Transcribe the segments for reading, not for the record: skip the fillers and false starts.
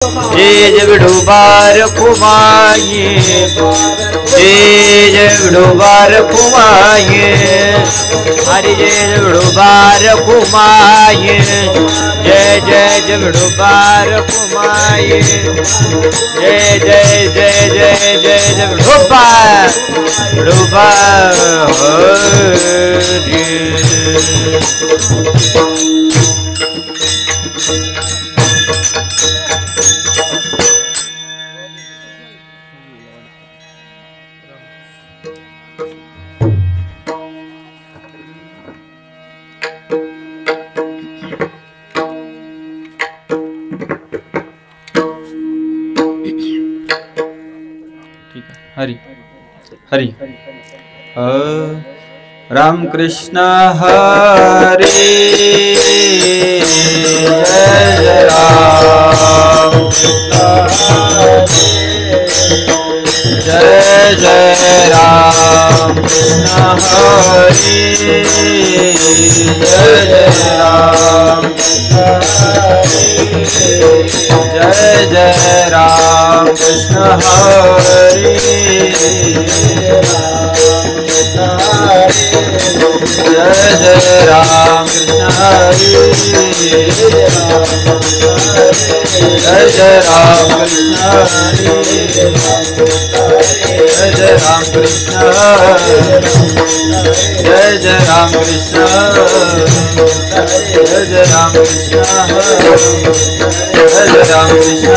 जय विडुबार कुमाये, जय विडुबार कुमाये, हरि जय विडुबार कुमाये, जय विडुबार कुमाये, जय विडुबार हरि हरि राम कृष्ण हरे जय राम जय राम कृष्ण हरे जय राम जय राम कृष्ण हरे जय राम कृष्ण हरे जय राम कृष्ण हरे जय राम कृष्ण जय राम कृष्ण जय राम कृष्ण जय राम कृष्ण जय राम कृष्ण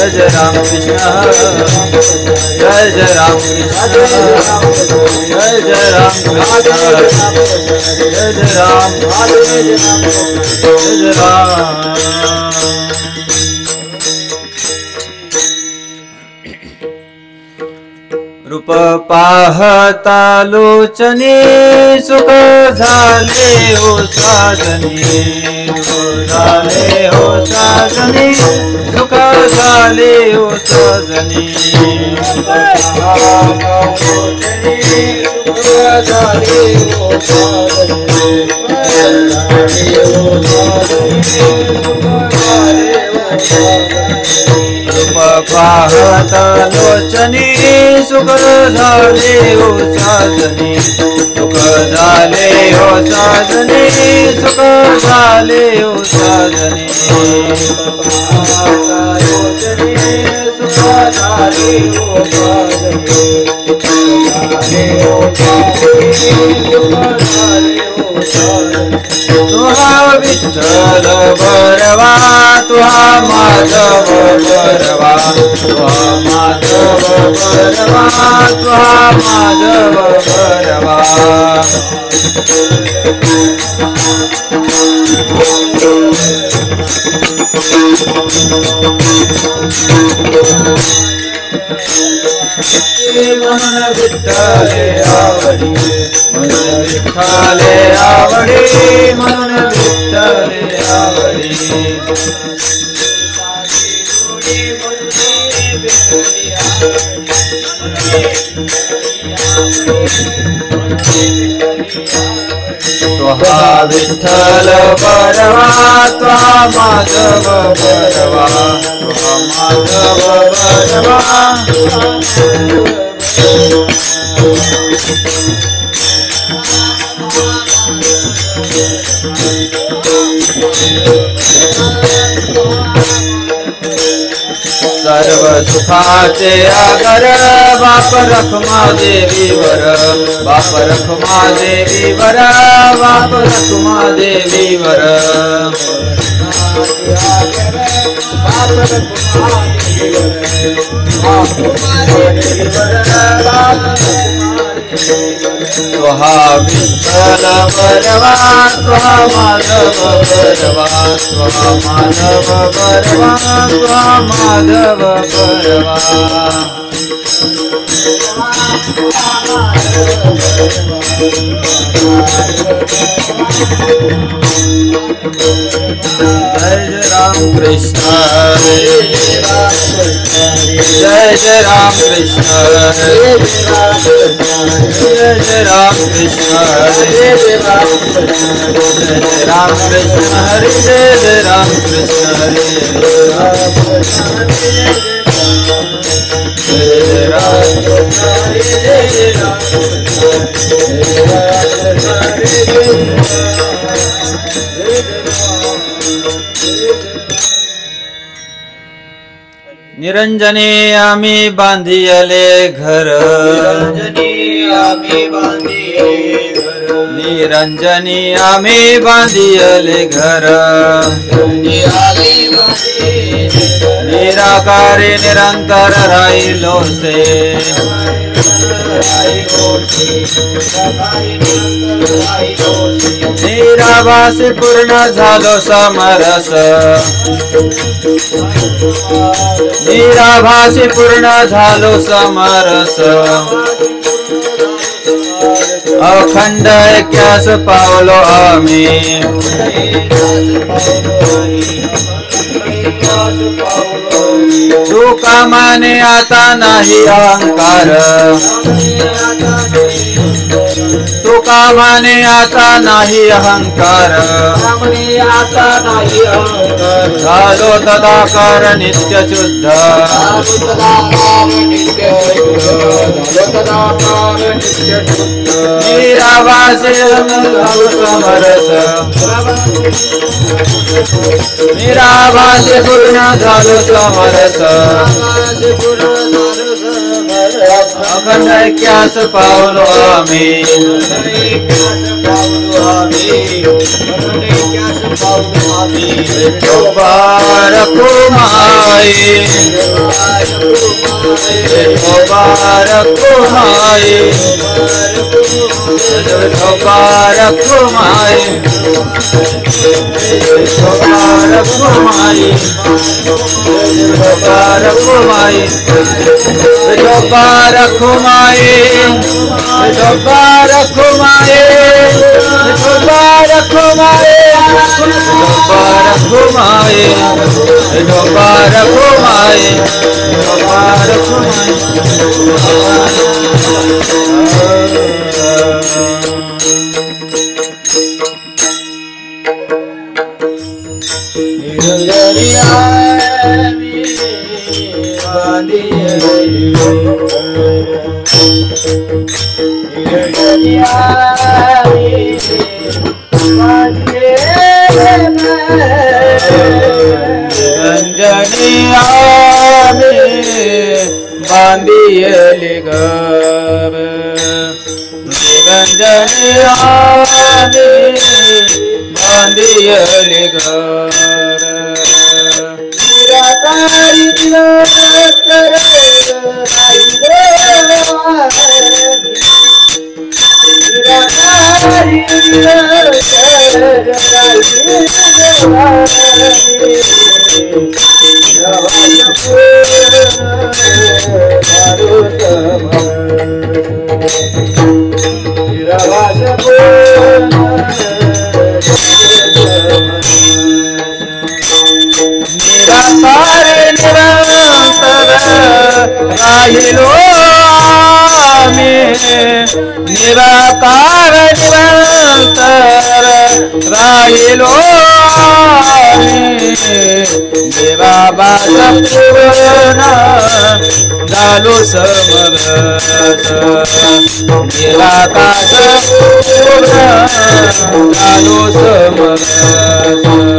जय राम कृष्ण जय राम कृष्ण जय राम रूप पाहता लोचने सुख झाले हो साजने, झाले हो साजने सुख झाले हो साजने, पाहता लोचने सुख झाले हो साजने, सुख झाले हो साजने, सुख झाले हो साजने, सुख झाले हो तुहा विठ्ठल बरवा, तुहा माधव बरवा, तुहा माधव बरवा, तुहा माधव बरवा, मन विठ्ठले आवडी, मन विठ्ठले आवडी, मन विठ्ठले आवडी, तुहा विठ्ठल बरवा, तुहा माधव बरवा, तुहा माधव बरवा, सर्व सुखाचे आगर बाप रखमा देवी वर, बाप रखमा देवी वर, बाप रखमा देवी वर, तुहा विठ्ठल बरवा, तुहा माधव बरवा, तुहा माधव बरवा, तुहा माधव बरवा, जय राम कृष्ण हरे जय जय राम कृष्ण जय जय राम कृष्ण जय जय राम कृष्ण हरे जय जय राम कृष्ण हरे निरंजनी आम्ही बांधियले घर निरंजनी आम्ही बांधियले घर निराकारी निरंतर राहिलो से निराभासी पूर्ण झालो समरस निराभासी पूर्ण झालो समरस अखंड ऐक्यास पावलो आम्ही तुका माने आता नाही अहंकार तुका माने आता नाही अहंकार झालो तदाकार नित्य शुद्ध निराभासी समरस निराभासी पूर्ण झालो समरस अखंड ऐक्यास पावलो आम्ही विठोबा रखो माई विठोबा रखो माई विठोबा रखो माई विठोबा रखो माई विठोबा रखो माई विठोबा रखो माई विठोबा रखो माई विठोबा रखो माई विठोबा रखो माई विठोबा रखो माई विठोबा रखो माई बांधियले घर निरंजनी बांधियले घर निराकारी निराकार निरंतर राहिलो निराभास पूर्ण झालो समरस निराकाश पूर्ण झालो समरस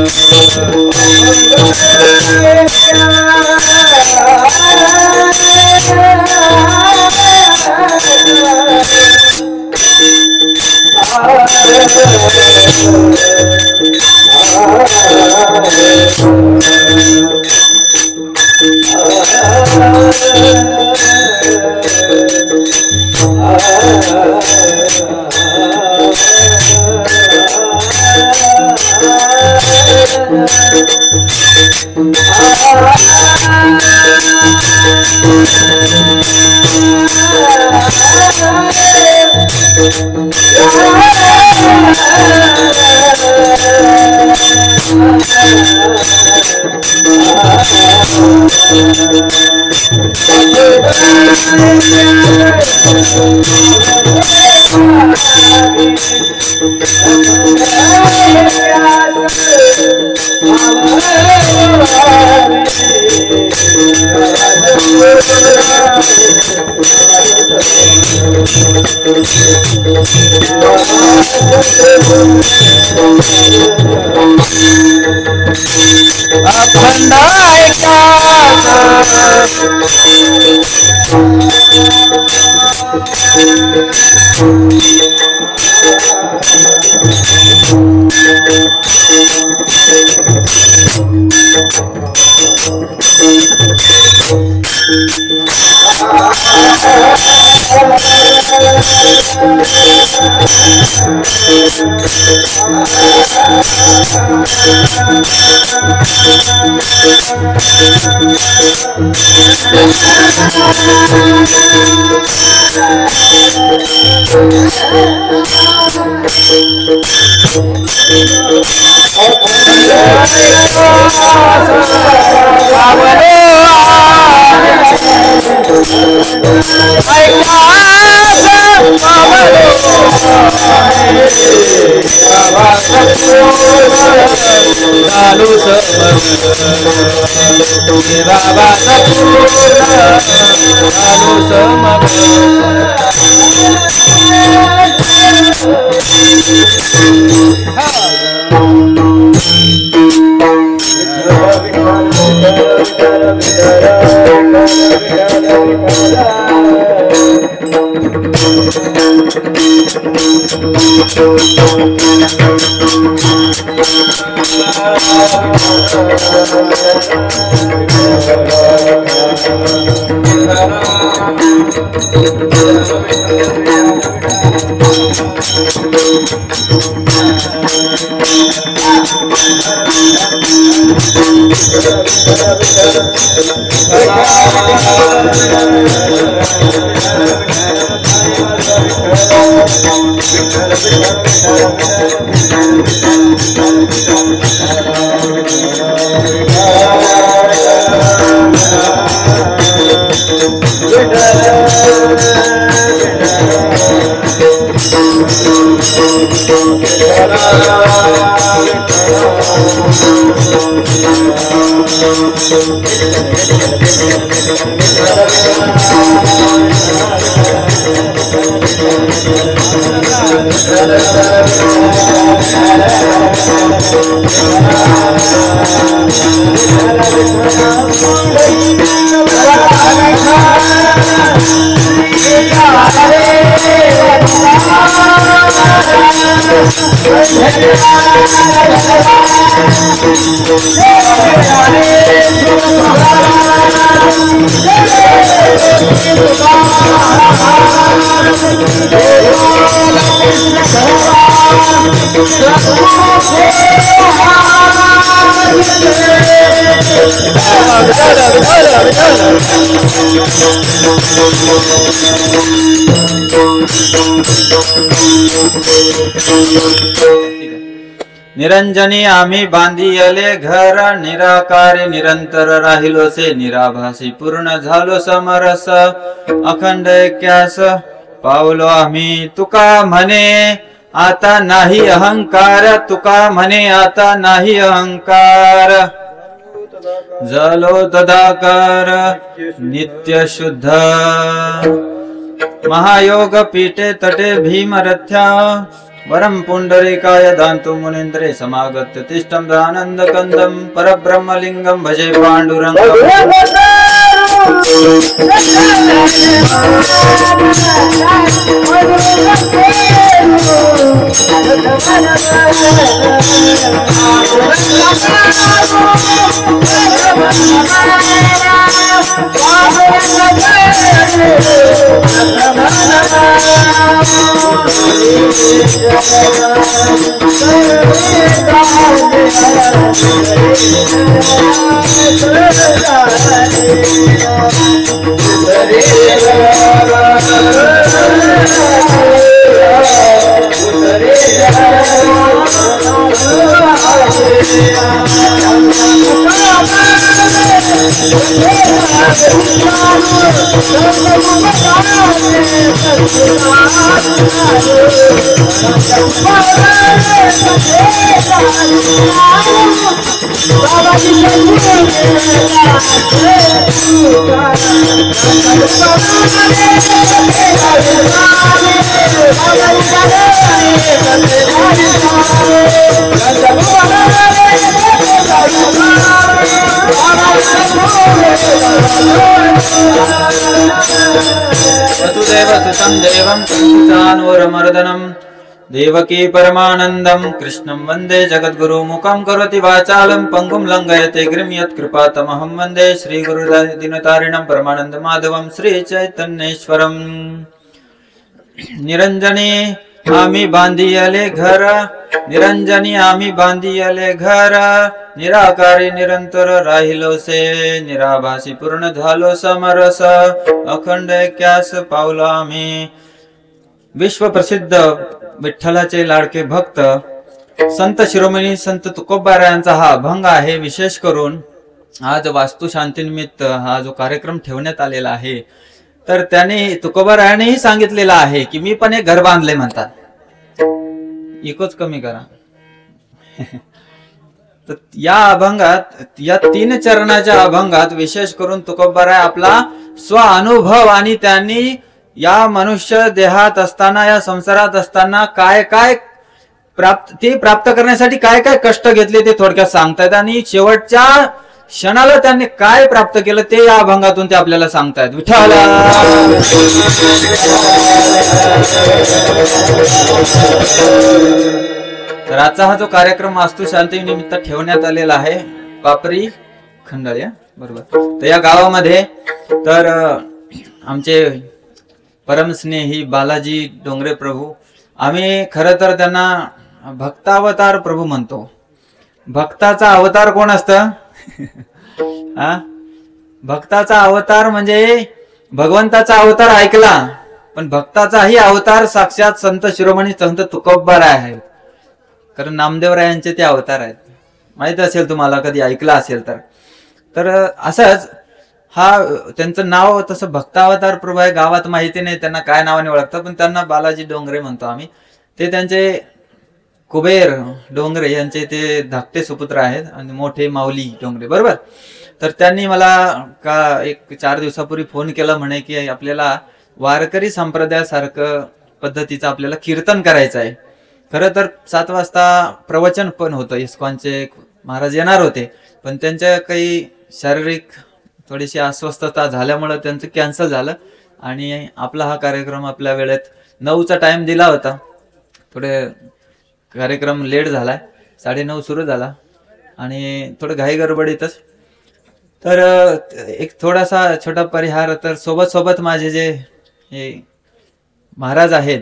अखंड निरंजनी आम्ही बांधियले घर, निराकारी निरंतर राहिलो से, निराभासी पूर्ण झालो समरस, अखंड ऐक्यास पावलो आम्ही तुका म्हणे आता नाही अहंकार, तुका म्हणे आता नाही अहंकार, जलो तदाकार नित्य शुद्ध, महायोग पीठे तटे भीमरथ्या, वरम पुंडरीकाय दान्तु मुनीन्द्रे समागत्य तिष्ठं दानंद कंदं परब्रह्मलिंगं भजे पांडुरंगं। वसुदेवसुतं देवं कंसचाणूरमर्दनं देवकी परमानन्दं कृष्णं वन्दे जगद्गुरुमुखं करोति वाचालं पङ्गुं लङ्घयते गिरिं यत्कृपातमहं वन्दे श्रीगुरुदीनतारिणं परमानन्दमाधवं श्रीचैतन्येश्वरम्। निरंजनी आम्ही बांधियले घर, निरंजनी आम्ही बांधियले घर, निराकारी निरंतर राहिलो से, निराभासी पूर्ण झालो समरस, अखंड ऐक्यास पावलो आम्ही। विश्व प्रसिद्ध विठ्ठलाचे लाडके भक्त संत शिरोमणी संत तुकोबारायांचा हा अभंग आहे। विशेष करून आज वास्तुशांतीनिमित्त हा जो कार्यक्रम ठेवण्यात आलेला आहे, तर त्याने तुकोबारायांनीही सांगितलेलं आहे की मी पण एक घर बांधले म्हणतात, इकोच कमी करा। तर या अभंगात, या 3 चरणाच्या अभंगात विशेष करून तुकोबाराय आपला स्वानुभव आणि त्यांनी या मनुष्य देहात असताना, या संसारात असताना काय काय प्राप्त करण्यासाठी काय काय कष्ट घेतले ते थोडक्यात सांगतायत, आणि शेवटच्या क्षणाला त्यांनी काय प्राप्त केलं ते या अभंगातून ते आपल्याला सांगतायत। विठ्ठल तर आजचा हा जो कार्यक्रम वास्तुशांती निमित्त ठेवण्यात आलेला आहे पापरी खंडाळी, बरोबर, तर या गावामध्ये तर आमचे परमस्नेही बालाजी डोंगरे प्रभू, आम्ही खरं तर त्यांना भक्तावतार प्रभू म्हणतो। भक्ताचा अवतार कोण असतं? भक्ताचा अवतार म्हणजे भगवंताचा अवतार ऐकला, पण भक्ताचाही अवतार साक्षात संत शिरोमणी संत तुकोबाराय आहेत, कारण नामदेवरायांचे ते अवतार आहेत। माहित असेल तुम्हाला, कधी ऐकला असेल तर असंच हा त्यांचं नाव तसं भक्तावतार प्रभू आहे। गावात माहिती नाही त्यांना काय नावाने ओळखतात, पण त्यांना बालाजी डोंगरे म्हणतो आम्ही। ते त्यांचे कुबेर डोंगरे यांचे ते धाकटे सुपुत्र आहेत आणि मोठे माऊली डोंगरे, बरोबर। तर त्यांनी मला का एक 4 दिवसापूर्वी फोन केला, म्हणे की आपल्याला वारकरी संप्रदायासारखं पद्धतीचं आपल्याला कीर्तन करायचं आहे। खरं तर 7 वाजता प्रवचन पण होतं, इस्कॉनचे महाराज येणार होते, पण त्यांच्या काही शारीरिक थोडीशी अस्वस्थता झाल्यामुळे त्यांचं कॅन्सल झालं आणि आपला हा कार्यक्रम आपल्या वेळेत 9चा टाइम दिला होता, थोडे कार्यक्रम लेट झालाय, 9:30 सुरू झाला आणि थोडं घाई गडबडीतच। तर एक थोडासा छोटा परिहार, तर सोबत माझे जे हे महाराज आहेत,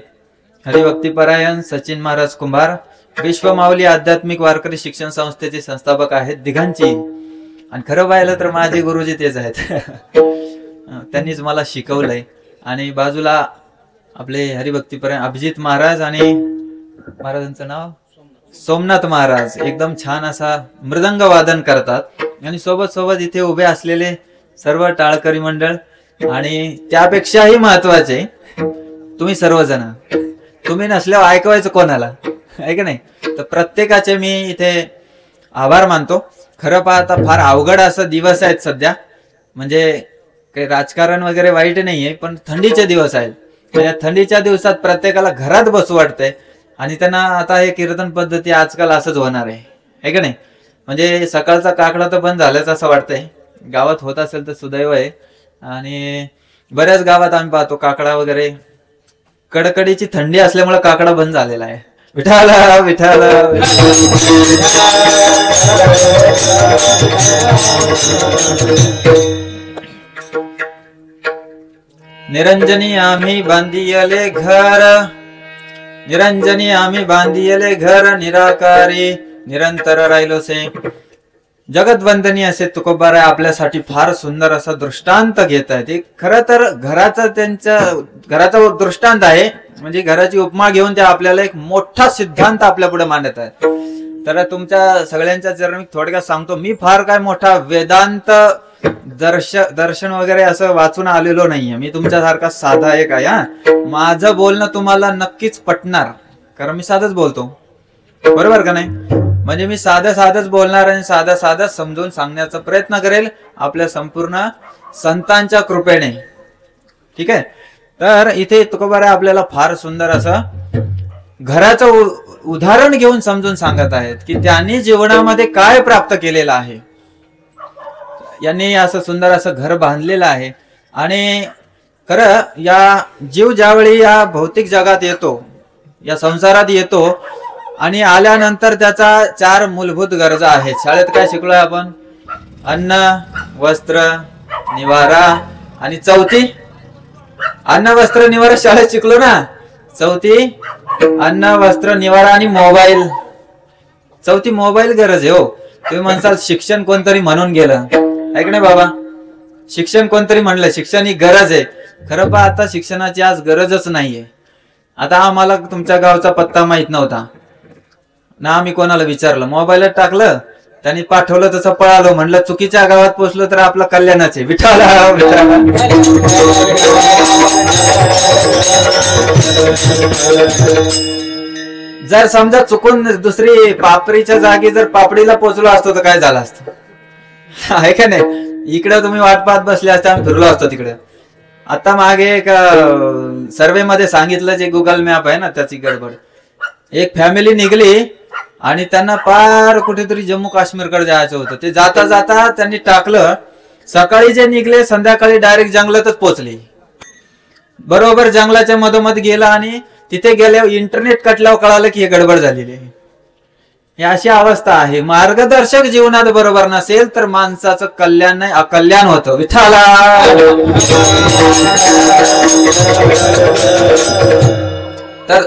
हरिभक्तीपरायण सचिन महाराज कुंभार, विश्वमाऊली आध्यात्मिक वारकरी शिक्षण संस्थेचे संस्थापक आहेत दिघांची, आणि खरं पाहिलं तर माझे गुरुजी तेच आहेत। त्यांनीच मला शिकवलंय। आणि बाजूला आपले हरिभक्तीपरायण अभिजित महाराज आणि महाराजांचं नाव सोमनाथ महाराज, एकदम छान असा मृदंग वादन करतात, आणि सोबत इथे उभे असलेले सर्व टाळकरी मंडळ, आणि त्यापेक्षाही महत्वाचे तुम्ही सर्वजण, तुम्ही नसल्यावर ऐकवायचं कोणाला, आहे की नाही? तर प्रत्येकाचे मी इथे आभार मानतो। खरं पाहता फार अवघड असं दिवस आहेत सध्या, म्हणजे काही राजकारण वगैरे वाईट नाहीये, पण थंडीचे दिवस आहेत। या थंडीच्या दिवसात प्रत्येकाला घरात बसू वाटतंय, आणि त्यांना आता हे कीर्तन पद्धती आजकाल असंच होणार आहे की नाही? म्हणजे सकाळचा काकडा तर बंद झालाच असं वाटतंय, गावात होत असेल तर सुदैव आहे। आणि बऱ्याच गावात आम्ही पाहतो काकडा वगैरे, कडकडीची थंडी असल्यामुळे काकडा बंद झालेला आहे। विठ्ठल विठ्ठल निरंजनी आम्ही बांधियले घर, निरंजनी आम्ही बांधियले घर, निराकारी निरंतर राहिलो से। जगतवंदनी असे तुकोबाराय आपल्यासाठी फार सुंदर असा दृष्टांत घेत आहेत। खरं तर घराचा दृष्टांत आहे, म्हणजे घराची उपमा घेऊन ते आपल्याला एक मोठा सिद्धांत आपल्या पुढे मांडत आहेत। तर तुमच्या सगळ्यांच्या चरणी थोडक्यात सांगतो, मी फार काय मोठा वेदांत दर्शन वगैरे असं वाचून आलेलो नाहीये मी, तुमच्यासारखा साधा एक आहे. हा, माझं बोलणं तुम्हाला नक्कीच पटणार, कारण मी साधच बोलतो, बरोबर का नाही? म्हणजे मी साधंच बोलणार आणि साधं समजून सांगण्याचा प्रयत्न करेल आपल्या संपूर्ण संतांच्या कृपेने. ठीक आहे. तर इथे तुकोबाराय आपल्याला फार सुंदर असं घराचं उदाहरण घेऊन समजून सांगत आहेत की त्यांनी जीवनामध्ये काय प्राप्त केलेलं आहे. यांनी असं सुंदर असं घर बांधलेलं आहे. आणि खरं या जीव ज्यावेळी या भौतिक जगात येतो, या संसारात येतो, आणि आल्यानंतर त्याचा 4 मूलभूत गरजा आहेत. शाळेत काय शिकलोय आपण? अन्न, वस्त्र, निवारा, आणि चौथी अन्न, वस्त्र, निवारा शाळेत शिकलो ना. चौथी अन्न, वस्त्र, निवारा आणि मोबाईल. चौथी मोबाईल गरज आहे. हो, तुम्ही म्हणसाल शिक्षण कोणतरी म्हणून गेलं, ऐक नाही बाबा, शिक्षण कोणतरी म्हणलं, शिक्षण ही गरज आहे. खरं पहा, आता शिक्षणाची आज गरजच नाहीये. आता आम्हाला तुमच्या गावचा पत्ता माहित नव्हता ना, आम्ही कोणाला विचारलं, मोबाईलात टाकलं, त्यांनी पाठवलं, तसं पळालो. म्हणलं चुकीच्या गावात पोहोचलो तर आपलं कल्याणच आहे. विठाला विठाला. जर समजा चुकून दुसरी पापरीच्या जागी जर पापडीला पोहोचलो असतो तर काय झालं असतं, आहे का नाही? इकडे तुम्ही वाट पाहत बसले असते, आम्ही फिरलो असतो तिकडे. आता मागे एक सर्वे मध्ये सांगितलं, जे गुगल मॅप आहे ना त्याची गडबड. एक फॅमिली निघली आणि त्यांना पार कुठेतरी जम्मू काश्मीरकडे जायचं होतं. ते जाता जाता त्यांनी टाकलं, सकाळी जे निघले संध्याकाळी डायरेक्ट जंगलातच पोहोचले. बरोबर जंगलाच्या मधोमध गेला आणि तिथे गेल्यावर इंटरनेट कटल्यावर कळालं की हे गडबड झालेली आहे. ही अशी अवस्था आहे. मार्गदर्शक जीवनात बरोबर नसेल तर माणसाचं कल्याण नाही, अकल्याण होतं. विठाला. तर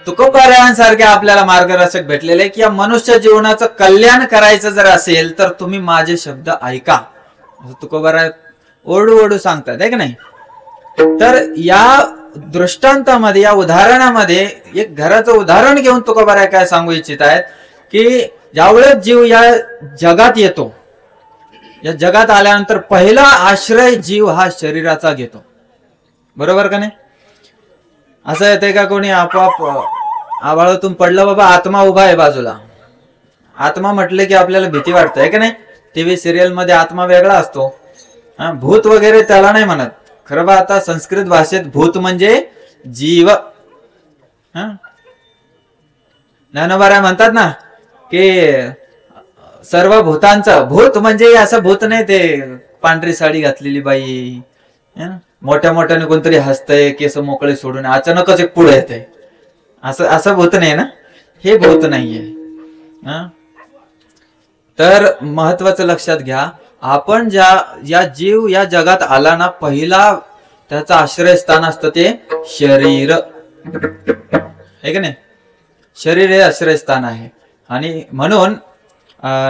तुकोबारायांसारखे आपल्याला मार्गदर्शक भेटलेले की या मनुष्य जीवनाचं कल्याण करायचं जर असेल तर तुम्ही माझे शब्द ऐका, तुकोबाराय ओरडू सांगतात, आहे की नाही? तर या दृष्टांतामध्ये, या उदाहरणामध्ये एक घराचं उदाहरण घेऊन तुकोबाराय काय सांगू इच्छित आहेत की ज्यावेळेस जीव या जगात येतो, या जगात आल्यानंतर पहिला आश्रय जीव हा शरीराचा घेतो, बरोबर का नाही? असं येते का कोणी आपोआप आभाळातून पडलं, बाबा आत्मा उभा आहे बाजूला. आत्मा म्हटले की आपल्याला भीती वाटते, आहे का नाही? टीव्ही सिरियल मध्ये आत्मा वेगळा असतो. भूत वगैरे त्याला नाही म्हणत. खरं बा, आता संस्कृत भाषेत भूत म्हणजे जीव. ज्ञानोबा म्हणतात ना की सर्व भूतांचं भूत म्हणजे असं भूत नाही ते पांढरी साडी घातलेली बाई, मोठ्या मोठ्याने कोणतरी हसतय, केस मोकळे सोडून अचानकच एक पुढे येते, असं भूत नाही ना, हे भूत नाहीये. तर महत्वाचं लक्षात घ्या, आपण या जीव या जगात आला ना, पहिला त्याचं आश्रयस्थान असतं ते शरीर, आहे का नाही? शरीर हे आश्रयस्थान आहे. आणि म्हणून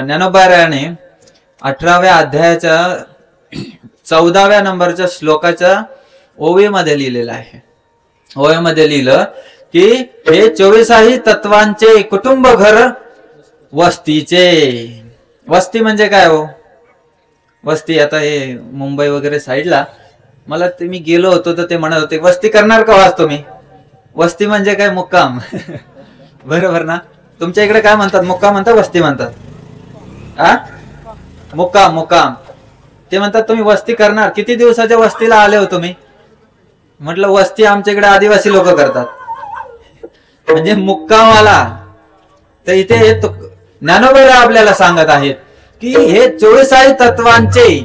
ज्ञानोबारायाने 18व्या अध्यायाच्या 14व्या नंबरच्या श्लोकाच्या ओवीमध्ये लिहिलेलं आहे. ओवीमध्ये लिहिलं की हे 24 तत्वांचे कुटुंब घर वस्तीचे. वस्ती म्हणजे काय हो? वस्ती आता हे मुंबई वगैरे साईडला मला ते मी गेलो होतो तर ते म्हणत होते वस्ती करणार का वाच तुम्ही? वस्ती म्हणजे काय? मुक्काम. बरोबर ना? तुमच्या इकडे काय म्हणतात? मुक्काम म्हणतात, वस्ती म्हणतात? मुक्काम. ते म्हणतात तुम्ही वस्ती करणार. किती दिवसाच्या वस्तीला आले हो तुम्ही? म्हटलं वस्ती आमच्या इकडे आदिवासी लोक करतात, म्हणजे मुक्काम आला. तर इथे ज्ञानोबा आपल्याला सांगत आहेत की हे 24 तत्वांचे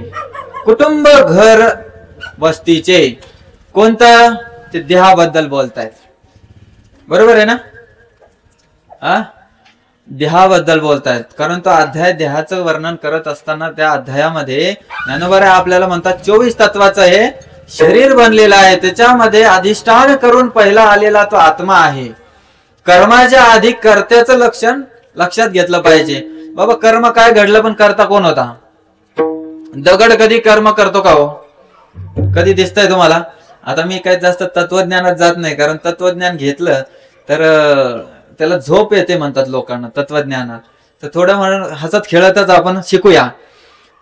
कुटुंब घर वस्तीचे. कोणतं? ते देहाबद्दल बोलतायत, बरोबर आहे ना? देहाबद्दल बोलतायत. कारण तो अध्याय देहाचं वर्णन करत असताना त्या अध्यायामध्ये ज्ञानोबा आपल्याला म्हणतात 24 तत्वाचं हे शरीर बनलेलं आहे. त्याच्यामध्ये अधिष्ठान करून पहिला आलेला तो आत्मा आहे. कर्माच्या आधी कर्त्याचं लक्षण लक्षात घेतलं पाहिजे. बाबा कर्म काय घडलं, पण करता कोण होता? दगड कधी कर्म करतो का हो? कधी दिसतंय तुम्हाला? आता मी काही जास्त तत्वज्ञानात जात नाही, कारण तत्वज्ञान घेतलं तर त्याला झोप येते म्हणतात लोकांना तत्वज्ञानात. तर थोडं म्हणून हसत खेळतच आपण शिकूया.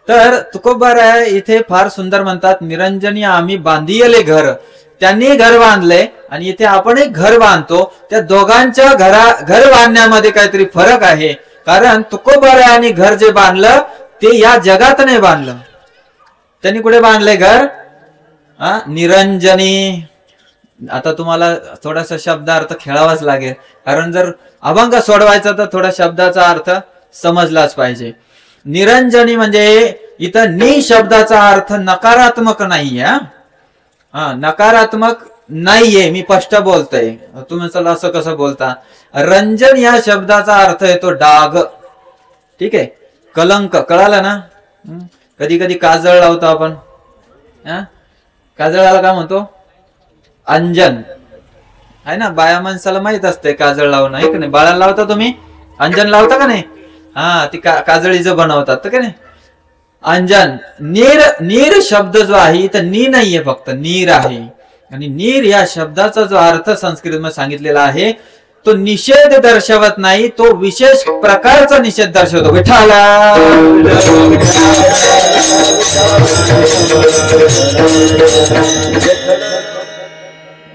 तर तुकोबाराय इथे फार सुंदर म्हणतात, निरंजनी आम्ही बांधियले घर. त्यांनी घर बांधले आणि इथे आपण एक घर बांधतो. त्या दोघांच्या घर बांधण्यामध्ये काहीतरी फरक आहे. कारण तुकोबारायांनी घर जे बांधलं ते या जगात नाही बांधलं. त्यांनी कुठे बांधले घर? निरंजनी. आता तुम्हाला थोडासा शब्दार्थ खेळावाच लागेल, कारण जर अभंग सोडवायचा तर थोडा शब्दाचा अर्थ समजलाच पाहिजे. निरंजनी म्हणजे इथं नि शब्दाचा अर्थ नकारात्मक नाहीये. नकारात्मक नाहीये, मी स्पष्ट बोलतोय. तुम्ही चला असं कसं बोलता? रंजन या शब्दाचा अर्थ येतो डाग. ठीक आहे, कलंक. कळालं ना? कधी कधी काजळ लावतो आपण. काजळाला काय म्हणतो? अंजन आहे ना. बाया माणसाला माहित असते काजळ लावणं, आहे का नाही? बाळाला लावता तुम्ही? अंजन लावता का नाही? ती काजळीचं बनवतात तर का नाही? अंजन. नीर शब्द जो आहे तर नी नाहीये, फक्त नीर आहे. आणि नीर या शब्दाचा जो अर्थ संस्कृत मध्ये सांगितलेला आहे तो निषेध दर्शवत नाही, तो विशेष प्रकारचा निषेध दर्शवतो. विठ्ठला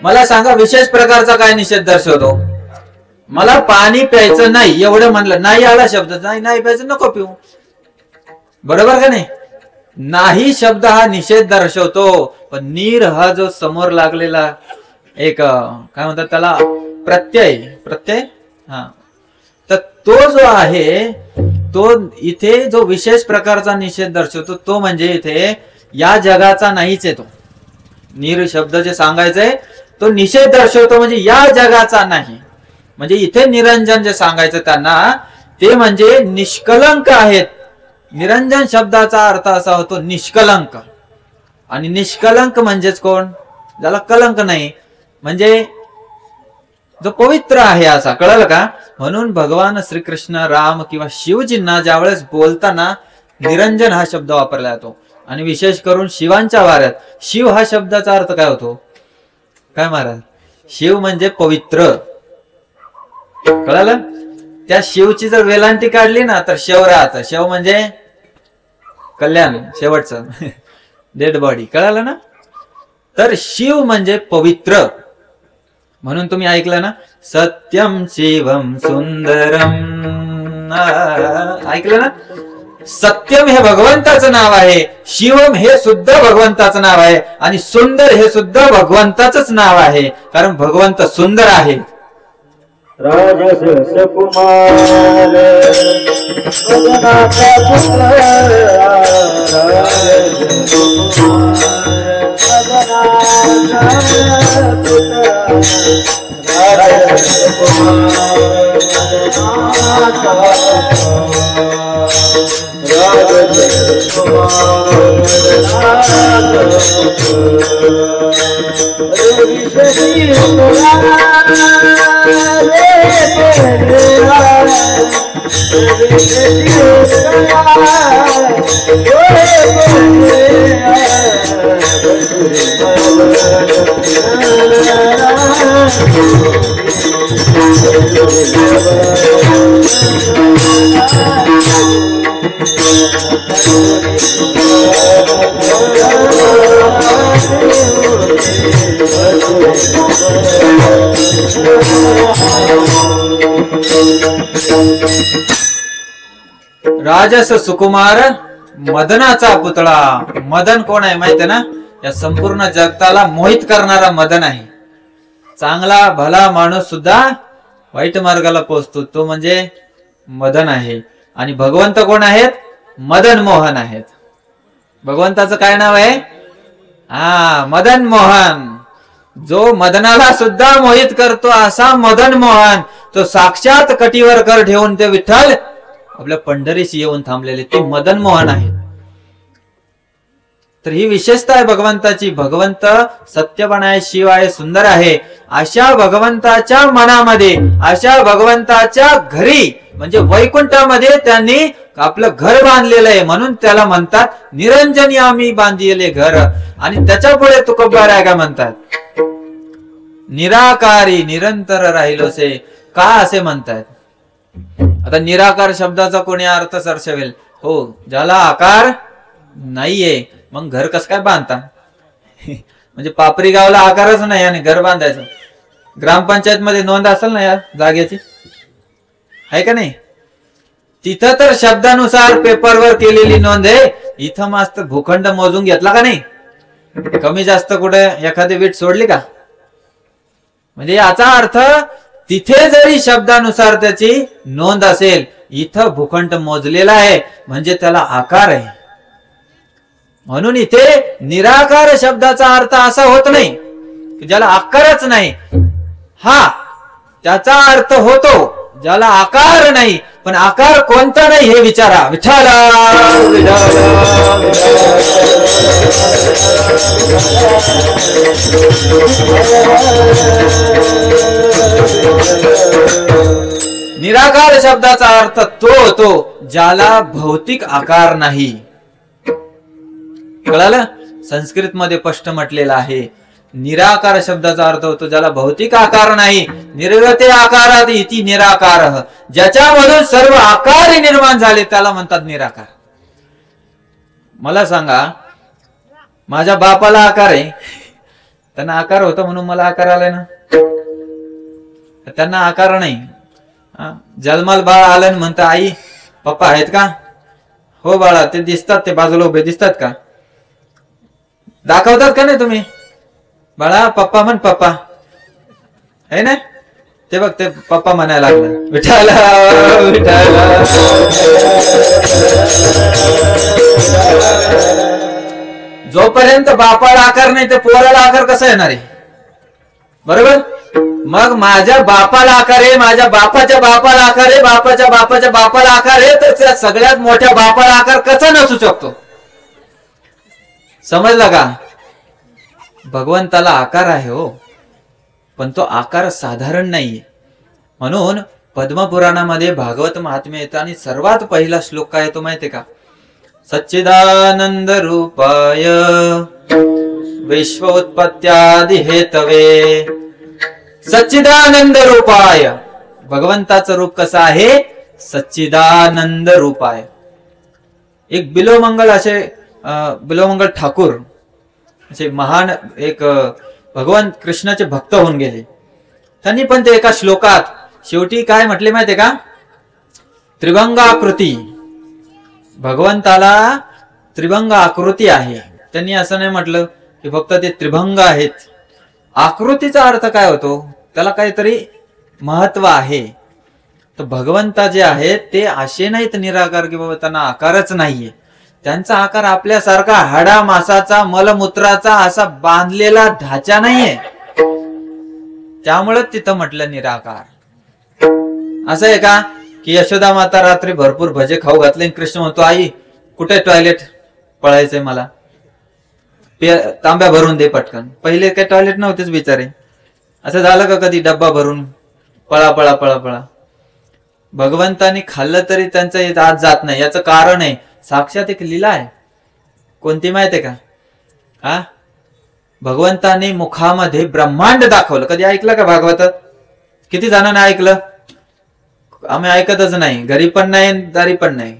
मला सांगा, विशेष प्रकारचा काय निषेध दर्शवतो? मला पाणी प्यायचं नाही एवढं म्हणलं, नाही आला शब्द, नाही प्यायचं, नको पिऊ. बरोबर का नाही? नाही शब्द हा निषेध दर्शवतो. पण नीर हा जो समोर लागलेला एक काय म्हणतात त्याला, प्रत्यय. तर तो जो आहे तो इथे जो विशेष प्रकारचा निषेध दर्शवतो तो म्हणजे इथे या जगाचा नाहीच आहे. तो नीर शब्द जे सांगायचंय तो निषेध दर्शवतो, म्हणजे या जगाचा नाही. म्हणजे इथे निरंजन जे सांगायचं त्यांना ते म्हणजे निष्कलंक आहेत. निरंजन शब्दाचा अर्थ असा होतो निष्कलंक. आणि निष्कलंक म्हणजेच कोण? ज्याला कलंक नाही, म्हणजे जो पवित्र आहे असा. कळलं का? म्हणून भगवान श्रीकृष्ण, राम किंवा शिवजींना ज्यावेळेस बोलताना निरंजन हा शब्द वापरला जातो. आणि विशेष करून शिवांच्या वाऱ्यात शिव हा शब्दाचा अर्थ काय होतो? काय महाराज? शिव म्हणजे पवित्र. कळालं? त्या शिवची जर वेलांटी काढली ना तर शेव राहत. शेव म्हणजे कल्याण, शेवटचं डेड बॉडी. कळालं ना? तर शिव म्हणजे पवित्र. म्हणून तुम्ही ऐकलं ना, सत्यम शिवम सुंदरम. ऐकलं ना? सत्यम हे भगवंताचं नाव आहे, शिवम हे सुद्धा भगवंताचं नाव आहे, आणि सुंदर हे सुद्धा भगवंताचंच नाव आहे, कारण भगवंत सुंदर आहे. राजस कुमार राजस सुकुमार मदनाचा पुतळा. मदन कोण आहे माहिती आहे ना? या संपूर्ण जगताला मोहित करणारा मदन आहे. चांगला भला माणूस सुद्धा वाईट मार्गाला पोहोचतो, तो म्हणजे मदन आहे. आणि भगवंत कोण आहेत? मदन मोहन आहेत. भगवंताचं काय नाव आहे? मदन मोहन. जो मदनाला सुद्धा मोहित करतो असा मदन मोहन, तो साक्षात कटीवर कर ठेवून ते विठ्ठल आपल्या पंढरीशी येऊन थांबलेले ते मदन मोहन आहेत. तर ही विशेषता आहे भगवंताची. भगवंत सत्यपण आहे, शिव आहे, सुंदर आहे. अशा भगवंताच्या मनामध्ये, अशा भगवंताच्या घरी म्हणजे वैकुंठामध्ये त्यांनी आपलं घर बांधलेलं आहे. म्हणून त्याला म्हणतात निरंजनी आम्ही बांधिले घर. आणि त्याच्या पुढे तुकोबाराय काय म्हणतात? निराकारी निरंतर राहिलोसे. का असे म्हणतात? आता निराकार शब्दाचा कोणी अर्थ दर्शवेल? हो, ज्याला आकार नाहीये, मग घर कसं काय बांधता? म्हणजे पापरी गावला आकारच नाही आणि घर बांधायचं. ग्रामपंचायत मध्ये नोंद असेल ना या जागेची, आहे का नाही? तिथं तर शब्दानुसार पेपरवर केलेली नोंद आहे. इथं मास्तर भूखंड मोजून घेतला का नाही? कमी जास्त कुठे एखादी वीट सोडली का? म्हणजे याचा अर्थ तिथे जरी शब्दानुसार त्याची नोंद असेल, इथं भूखंड मोजलेला आहे म्हणजे त्याला आकार आहे. म्हणून इथे निराकार शब्दाचा अर्थ असा होत नाही की ज्याला आकारच नाही. हा त्याचा अर्थ होतो ज्याला आकार नाही, पण आकार कोणता नाही हे विचारा. विठ्ठला निराकार शब्दाचा अर्थ तो होतो ज्याला भौतिक आकार नाही. कळालं? संस्कृत मध्ये स्पष्ट म्हटलेलं आहे, निराकार शब्दाचा अर्थ होतो ज्याला भौतिक आकार नाही. निर्गते आकारात इति निराकार, ज्याच्यामधून सर्व आकार निर्माण झाले त्याला म्हणतात निराकार. मला सांगा, माझ्या बापाला आकार आहे, त्यांना आकार होता म्हणून मला आकार आलाय ना? त्यांना आकार नाही. जन्माल बाळ आलं म्हणतं आई पप्पा आहेत का? हो बाळा, ते दिसतात, ते बाजूला उभे दिसतात का? दाखवतात का नाही तुम्ही? बाळा पप्पा म्हण, पप्पा आहे ना? ते बघ ते पप्पा म्हणायला लागला. विठाला विठाला. जोपर्यंत बापाला आकार नाही ते पोराला आकार कसा येणार आहे? बरोबर? मग माझ्या बापाला आकार आहे, माझ्या बापाच्या बापाला आकार आहे, बापाच्या बापाच्या बापाला आकार आहे, तर त्या सगळ्यात मोठ्या बापाला आकार कसा नसू शकतो? समजला का? भगवंताला आकार आहे हो, पण तो आकार साधारण नाहीये. म्हणून पद्मपुराणामध्ये भागवत महात्म्य येतं आणि सर्वात पहिला श्लोक काय येतो माहितीये का? सच्चिदानंद रूपाय विश्वोत्पत्त्यादि हेतवे. सच्चिदानंद रूपाय, भगवंताचं रूप कसं आहे? सच्चिदानंद रूपाय. एक बिलोमंगल असे बिलोमंगल ठाकूर असे महान एक भगवान कृष्णाचे भक्त होऊन गेले. त्यांनी पण ते एका श्लोकात शेवटी काय म्हटले माहितीये का? त्रिभंगाकृती, भगवंताला त्रिभंग आकृती आहे. त्यांनी असं नाही म्हटलं की फक्त ते त्रिभंग आहेत. आकृतीचा अर्थ काय होतो? त्याला काहीतरी महत्व आहे. तर भगवंता जे आहेत ते असे नाहीत निराकार की बाबा त्यांना आकारच नाहीये. त्यांचा आकार आपल्यासारखा हाडा मासाचा मलमूत्राचा असा बांधलेला ढाचा नाहीये. त्यामुळे तिथं म्हटलं निराकार. असं आहे का की यशोदा माता रात्री भरपूर भजे खाऊ घातले, कृष्ण म्हणतो आई कुठे टॉयलेट? पळायचंय मला, तांब्या भरून दे पटकन. पहिले काही टॉयलेट नव्हतेच बिचारे. असं झालं का कधी? डब्बा भरून पळा पळा पळा पळा. भगवंतानी खाल्लं तरी त्यांचं आत जात नाही. याचं कारण आहे साक्षात एक लीला आहे. कोणती माहितीये का? हा, भगवंताने मुखामध्ये ब्रह्मांड दाखवलं. कधी ऐकलं का भागवतात? किती जणांना ऐकलं? आम्ही ऐकतच नाही, घरी पण नाही दारी पण नाही.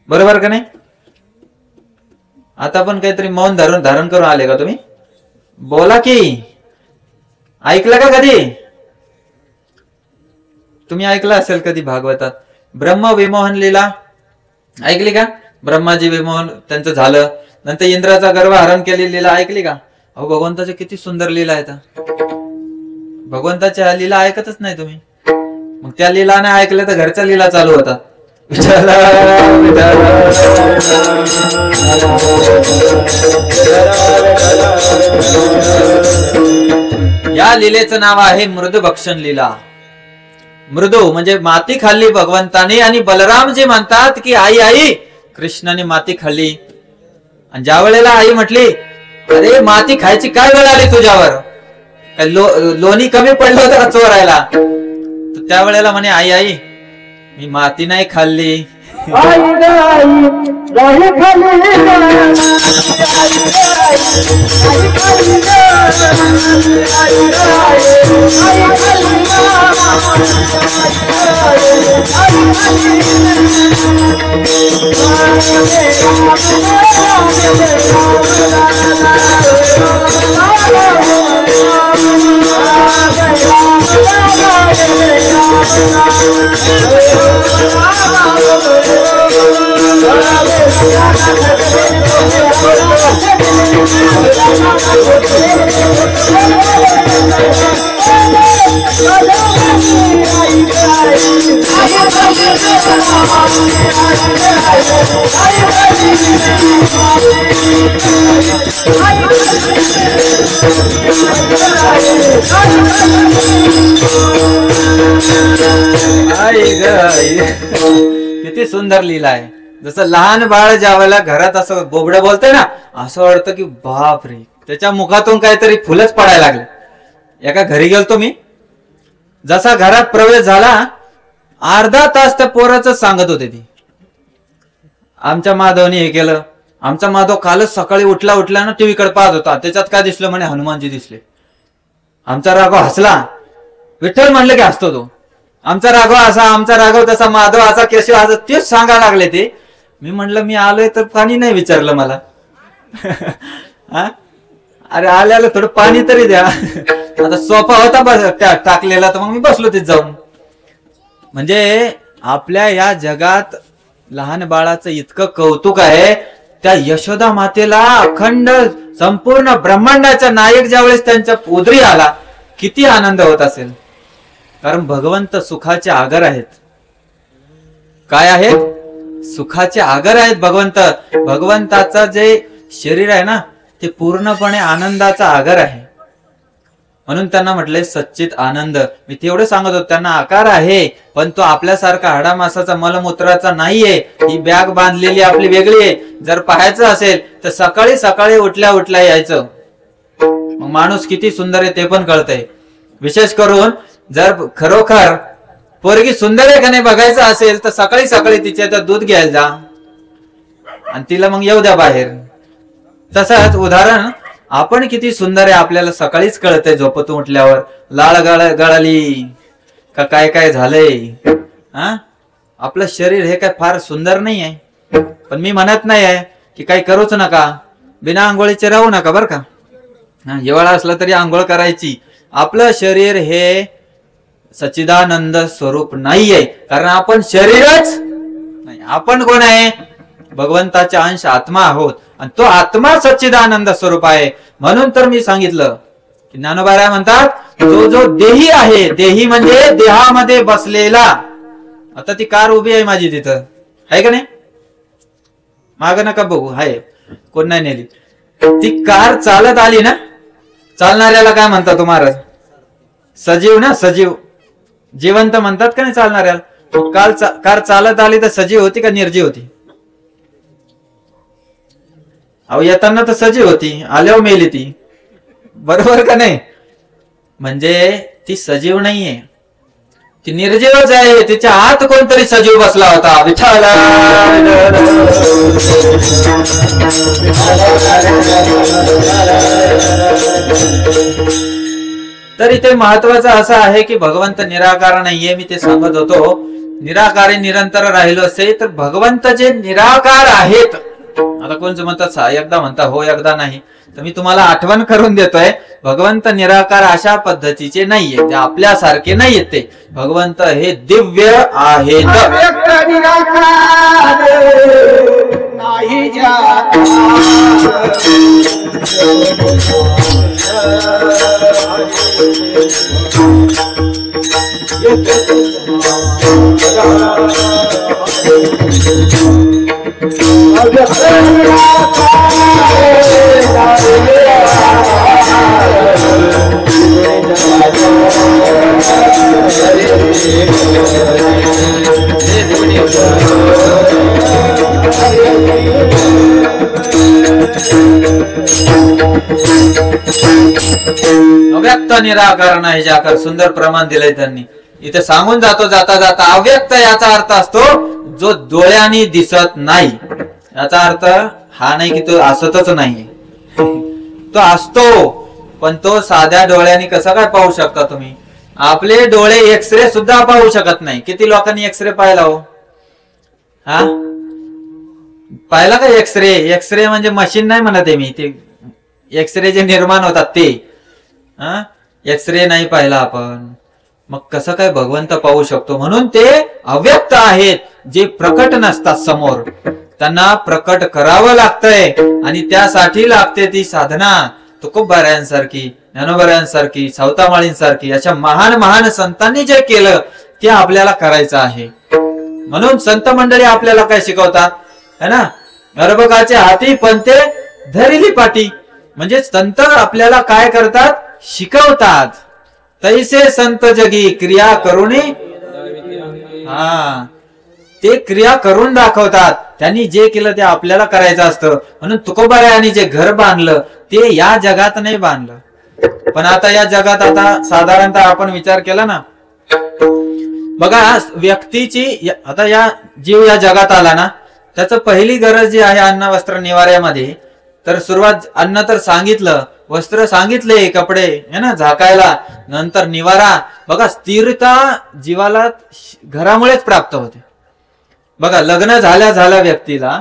बरोबर का नाही? आता पण काहीतरी मौन धारण करून आले का तुम्ही? बोला की, ऐकलं का कधी? तुम्ही ऐकलं असेल कधी भागवतात? ब्रह्म विमोहन लीला ऐकली का? ब्रह्माजी विमोहन त्यांचं झालं, नंतर इंद्राचा गर्व हरण केलेली लीला ऐकली का? अहो भगवंताच्या किती सुंदर लीला आहेत. भगवंताच्या लीला ऐकतच नाही तुम्ही. मग त्या लीला नाही ऐकल्या तर घरच्या लीला चालू होतात. या लीलेचं नाव आहे मृद भक्षण लीला. मृदू म्हणजे माती खाल्ली भगवंताने, आणि बलरामजी म्हणतात की आई आई कृष्णाने माती खाल्ली. आणि ज्या वेळेला आई म्हटली अरे माती खायची काय वेळ आली तुझ्यावर? लोणी कमी पडलं होतं का चोरायला? तर त्या वेळेला म्हणे आई आई मी माती नाही खाल्ली. किती सुंदर लीला आहे. जसं लहान बाळ ज्या वेळेला घरात असं बोबडं बोलतंय ना, असं वाटतं की बाप रे, त्याच्या मुखातून काहीतरी फुलच पडायला लागले. एका घरी गेलतो मी. जसा घरात प्रवेश झाला, अर्धा तास त्या पोराचं सांगत होते ती, आमच्या माधवने हे केलं, आमचा माधव कालच सकाळी उठला ना टीव्हीकडे पाहत होता, त्याच्यात काय दिसलं म्हणे, हनुमानजी दिसले. आमचा राघव हसला. विठ्ठल म्हणलं की हसतो तो. आमचा राघव असा, आमचा राघव तसा, माधव असा, केशव असं, तेच सांगायला लागले ते. मी म्हणलं मी आलोय तर पाणी नाही विचारलं मला. अरे आल्याला थोडं पाणी तरी द्या. आता सोफा होता टाकलेला, तर मग मी बसलो तिथे जाऊन. म्हणजे आपल्या या जगात लहान बाळाचं इतकं कौतुक आहे. त्या यशोदा मातेला अखंड संपूर्ण ब्रह्मांडाचा नायक ज्यावेळेस त्यांच्या उदरी आला, किती आनंद होत असेल. कारण भगवंत सुखाचे आगर आहेत. काय आहेत? सुखाचे आगर आहेत भगवंत. भगवंताचं जे शरीर आहे ना, ते पूर्णपणे आनंदाचा आगर आहे. म्हणून त्यांना म्हटले सच्चित आनंद. मी तेवढं सांगत होतो, त्यांना आकार आहे, पण तो आपल्यासारखा हाडामासाचा मलमूत्राचा नाहीये. ही बॅग बांधलेली आपली वेगळी आहे. जर पाहायचं असेल तर सकाळी सकाळी उठल्या यायचं. मग माणूस किती सुंदर आहे ते पण कळतंय. विशेष करून जर खरोखर पोरगी सुंदर आहे का नाही बघायचं असेल तर सकाळी सकाळी तिच्या तर दूध घ्यायला जा आणि तिला मग येऊ द्या बाहेर. तसंच उदाहरण, आपण किती सुंदर आहे आपल्याला सकाळीच कळतंय. झोपतून उठल्यावर लाळ गळाली का काय झालंय. आपलं शरीर हे काय फार सुंदर नाही आहे. पण मी म्हणत नाही आहे की काही करूच नका, बिना आंघोळीचे राहू नका बरं का. हिवाळा असला तरी आंघोळ करायची. आपलं शरीर हे सच्चिदानंद स्वरूप नाहीये, कारण आपण शरीरच नाही. आपण कोण आहे? भगवंताचा अंश आत्मा आहोत, आणि तो आत्मा सच्चिदानंद स्वरूप आहे. म्हणून तर मी सांगितलं की ज्ञानोबा म्हणतात जो देही आहे, देही म्हणजे देहामध्ये बसलेला. आता ती कार उभी आहे माझी तिथं, आहे का नाही? माग नका बघू, आहे, कोण नाही नेली. ती कार चालत आली ना, चालणाऱ्याला काय म्हणतात तुम्हाला? सजीव ना, सजीव. जिवंत म्हणतात का नाही चालणाऱ्याला? कार चालत आली तर सजीव होती का निर्जीव होती? अहो येताना तर सजीव होती, आल्यावर मेली ती, बरोबर का नाही? म्हणजे ती सजीव नाहीये, ती निर्जीवच आहे. तिच्या आत कोणतरी सजीव बसला होता. विठ्ठल तर इथे महत्वाचं असं आहे की भगवंत निराकार नाहीये. मी ते सांगत होतो, निराकारी निरंतर राहिलो असेल तर भगवंत जे निराकार आहेत. आता कोणचं म्हणतात एकदा म्हणता हो एकदा नाही, तर मी तुम्हाला आठवण करून देतोय, भगवंत निराकार अशा पद्धतीचे नाहीये, ते आपल्यासारखे नाहीयेत. ते भगवंत हे दिव्य आहेत. अव्यक्त निराकार नाही जाकर सुंदर प्रमाण दिलंय त्यांनी. इथे सांगून जातो जाता जाता, अव्यक्त याचा अर्थ असतो जो डोळ्यांनी दिसत नाही. याचा अर्थ हा नाही की तो असतच नाही, तो असतो, पण तो साध्या डोळ्यांनी कसा काय पाहू शकता तुम्ही? आपले डोळे एक्सरे सुद्धा पाहू शकत नाही. किती लोकांनी एक्सरे पाहिला हो? हा, पाहिला का एक्सरे? एक्सरे म्हणजे मशीन नाही म्हणत आहे मी, ते एक्सरे जे निर्माण होतात ते. हा, एक्सरे नाही पाहिला आपण, मग कसं काय भगवंत पाहू शकतो? म्हणून ते अव्यक्त आहेत, जे प्रकट नसतात समोर, त्यांना प्रकट करावं लागतंय. आणि त्यासाठी लागते ती साधना. तुकोबारायांसारखी, ज्ञानोबारायांसारखी, सावतामाळींसारखी अशा महान महान संतांनी जे केलं ते आपल्याला करायचं आहे. म्हणून संत मंडळी आपल्याला काय शिकवतात है ना? अर्भकाचे हाती पंते धरिली पाठी. म्हणजे संत आपल्याला काय करतात? शिकवतात. तैसे संत जगी क्रिया करुणी. हा, ते क्रिया करून दाखवतात. त्यांनी जे केलं ते आपल्याला करायचं असतं. म्हणून तुकोबारायांनी जे घर बांधलं ते या जगात नाही बांधलं. पण आता या जगात आता साधारणतः आपण विचार केला ना, बघा व्यक्तीची, आता या जीव या जगात आला ना, त्याचं पहिली गरज जी आहे अन्न वस्त्र निवाऱ्यामध्ये, तर सुरुवात अन्न तर सांगितलं, वस्त्र सांगितले, कपडे है ना झाकायला, नंतर निवारा. बघा स्थिरता जीवाला घरामुळेच प्राप्त होते. बघा लग्न झाल्या व्यक्तीला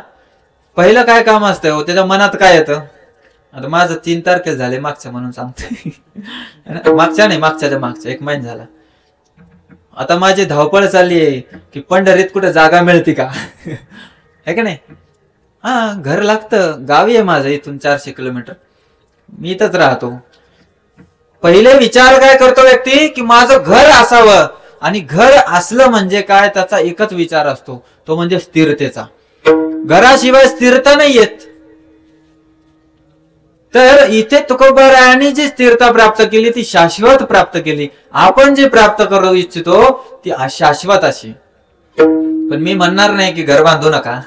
पहिलं काय काम असतं हो? त्याच्या मनात काय येतं? आता माझं 3 तारखेला झाले, मागच्या म्हणून सांगतोय, मागच्या नाही, मागच्या 1 महिना झाला. आता माझी धावपळ चालली आहे की पंढरीत कुठे जागा मिळते का? है का नाही? हा, घर लागतं. गावी आहे माझं इथून 400 किलोमीटर, मी इथंच राहतो. पहिले विचार काय करतो व्यक्ती की माझं घर असावं. आणि घर असलं म्हणजे काय? त्याचा एकच विचार असतो, तो म्हणजे स्थिरतेचा. घराशिवाय स्थिरता नाही येत. तर इथे तुकोबारायांनी जी स्थिरता प्राप्त केली ती शाश्वत प्राप्त केली. आपण जे प्राप्त करू इच्छितो ती अशाश्वत अशी. पण मी म्हणणार नाही की घर बांधू नका.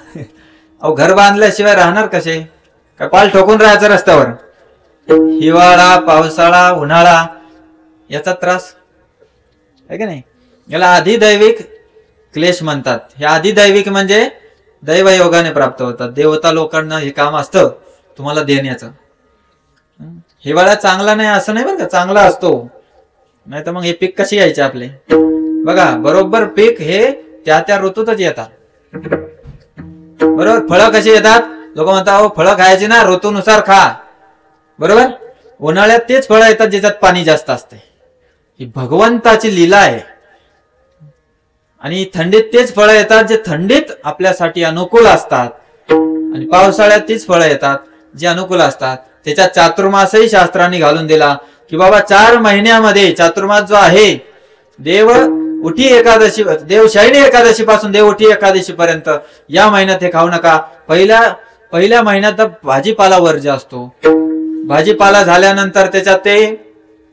अहो घर बांधल्याशिवाय राहणार कसे? काय पाल ठोकून राहायचं रस्त्यावर? हिवाळा, पावसाळा, उन्हाळा याचा त्रास आहे का नाही? याला अधिदैविक क्लेश म्हणतात. हे अधिदैविक म्हणजे दैवयोगाने प्राप्त होतात. देवता लोकांना हे काम असतं तुम्हाला देण्याचं. हिवाळा चांगला नाही असं नाही बरं का, चांगला असतो. नाही तर मग हे पीक कशी यायचे आपले? बघा बरोबर पीक हे त्या ऋतूतच येतात. बरोबर फळं कशी येतात? लोक म्हणतात फळं खायची ना, ऋतूनुसार खा. बरोबर, उन्हाळ्यात तेच फळं येतात ज्याच्यात पाणी जास्त असते. ही भगवंताची लीला आहे. आणि थंडीत तेच फळं येतात जे थंडीत आपल्यासाठी अनुकूल असतात. आणि पावसाळ्यात तीच फळं येतात जे अनुकूल असतात. त्याच्यात चातुर्मासही शास्त्रांनी घालून दिला की बाबा 4 महिन्यामध्ये चातुर्मास जो आहे, देव उठी एकादशी, देवशाहिनी एकादशी पासून देव उठी एकादशी पर्यंत या महिन्यात हे खाऊ नका. पहिल्या महिन्यात भाजीपाला वर्ज्य असतो. भाजीपाला झाल्यानंतर त्याच्यात ते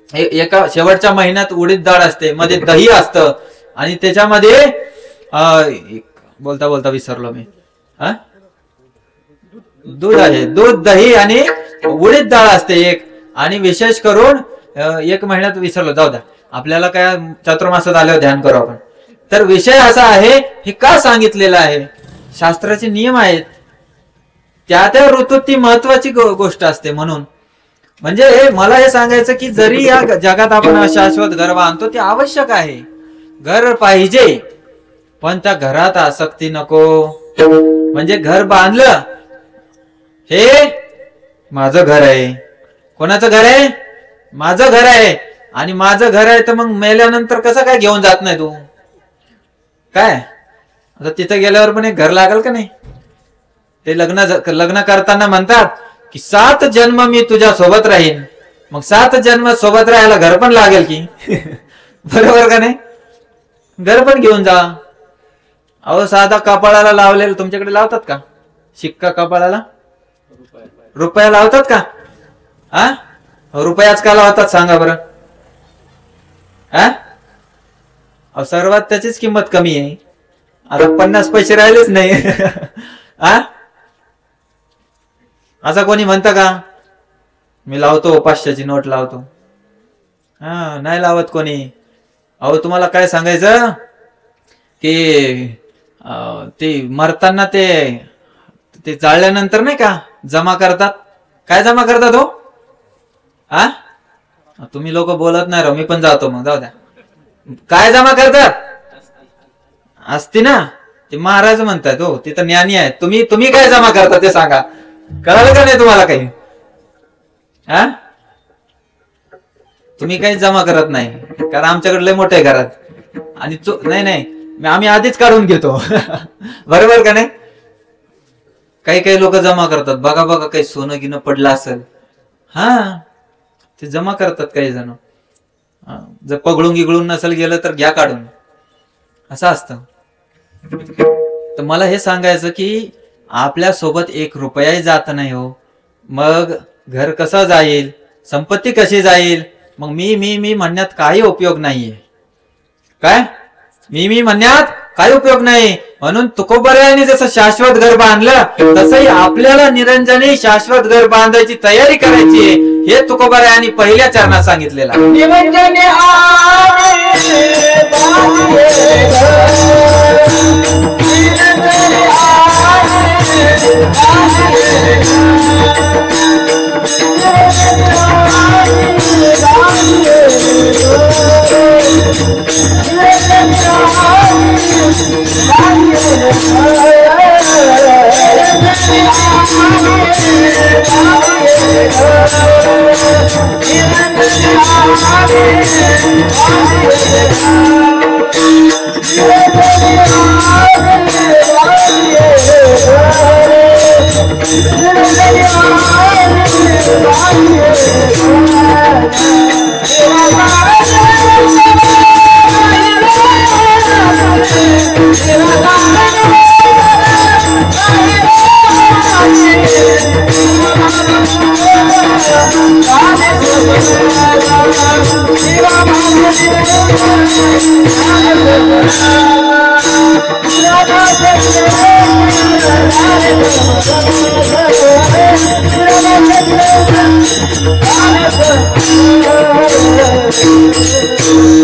एका शेवटच्या महिन्यात उडीद डाळ असते, मध्ये दही असतं. आणि त्याच्यामध्ये बोलता बोलता विसरलो मी, दूध आहे, दूध, दही आणि उडीद डाळ असते एक. आणि विशेष करून 1 महिन्यात विसरलो, जाऊ द्या, आपल्याला काय चातुर्मासात आल्यावर ध्यान करू आपण. तर विषय असा आहे, हे का सांगितलेलं आहे? शास्त्राचे नियम आहेत. त्या ऋतूत ती महत्वाची गोष्ट असते. म्हणून म्हणजे मला हे सांगायचं की जरी या जगात आपण शाश्वत घर बांधतो ते आवश्यक आहे. घर पाहिजे, पण त्या घरात आसक्ती नको. म्हणजे घर बांधलं, हे माझं घर आहे. कोणाचं घर आहे? माझं घर आहे. आणि माझं घर आहे तर मग मेल्यानंतर कसं काय घेऊन जात नाही तू? काय आता तिथं गेल्यावर पण एक घर लागल का नाही? ते लग्न करताना म्हणतात की 7 जन्म मी तुझ्या सोबत राहीन. मग 7 जन्म सोबत राहायला घर पण लागेल की? बरोबर का नाही? घर पण घेऊन जा. अहो साधा कपाळाला लावलेलं तुमच्याकडे लावतात का? शिक्का कपाळाला रुपया लावतात का? हा, रुपयाच का लावतात सांगा बरं? हा, सर्वात त्याचीच किंमत कमी आहे. आता 50 पैसे राहिलेच नाही. हा, असं कोणी म्हणतं का? मी लावतो 500ची नोट लावतो. हा, नाही लावत कोणी. अहो तुम्हाला काय सांगायचं की ते मरताना ते जाळल्यानंतर नाही का जमा करतात. काय जमा करतात हो? हा, तुम्ही लोक बोलत नाही राव, मी पण जातो मग, जाऊ द्या. काय जमा करतात असते ना, ते महाराज म्हणतात हो, ते तर ज्ञानी आहेत. तुम्ही काय जमा करता ते सांगा, कळालं का नाही तुम्हाला काही? हा, तुम्ही काही जमा करत नाही, कारण आमच्याकडे लय मोठे घरात आणि नाही आम्ही आधीच काढून घेतो. बरोबर का नाही? काही लोक जमा करतात, बघा काही सोनं गिनं पडलं असेल, हा ते जमा करतात काही जण. जर पगळून गिगळून नसेल गेलं तर घ्या काढून, असं असतं. तर मला हे सांगायचं की आपल्या सोबत 1 रुपयाही जात नाही हो, मग घर कसं जाईल, संपत्ती कशी जाईल? मग मी म्हणण्यात काही उपयोग नाहीये. काय मी म्हणण्यात काही उपयोग नाही. म्हणून तुकोबरायांनी जसं शाश्वत घर बांधलं, तसंही आपल्याला निरंजनी शाश्वत घर बांधायची तयारी करायची, हे तुकोबरायांनी पहिल्या चरणात सांगितलेलं.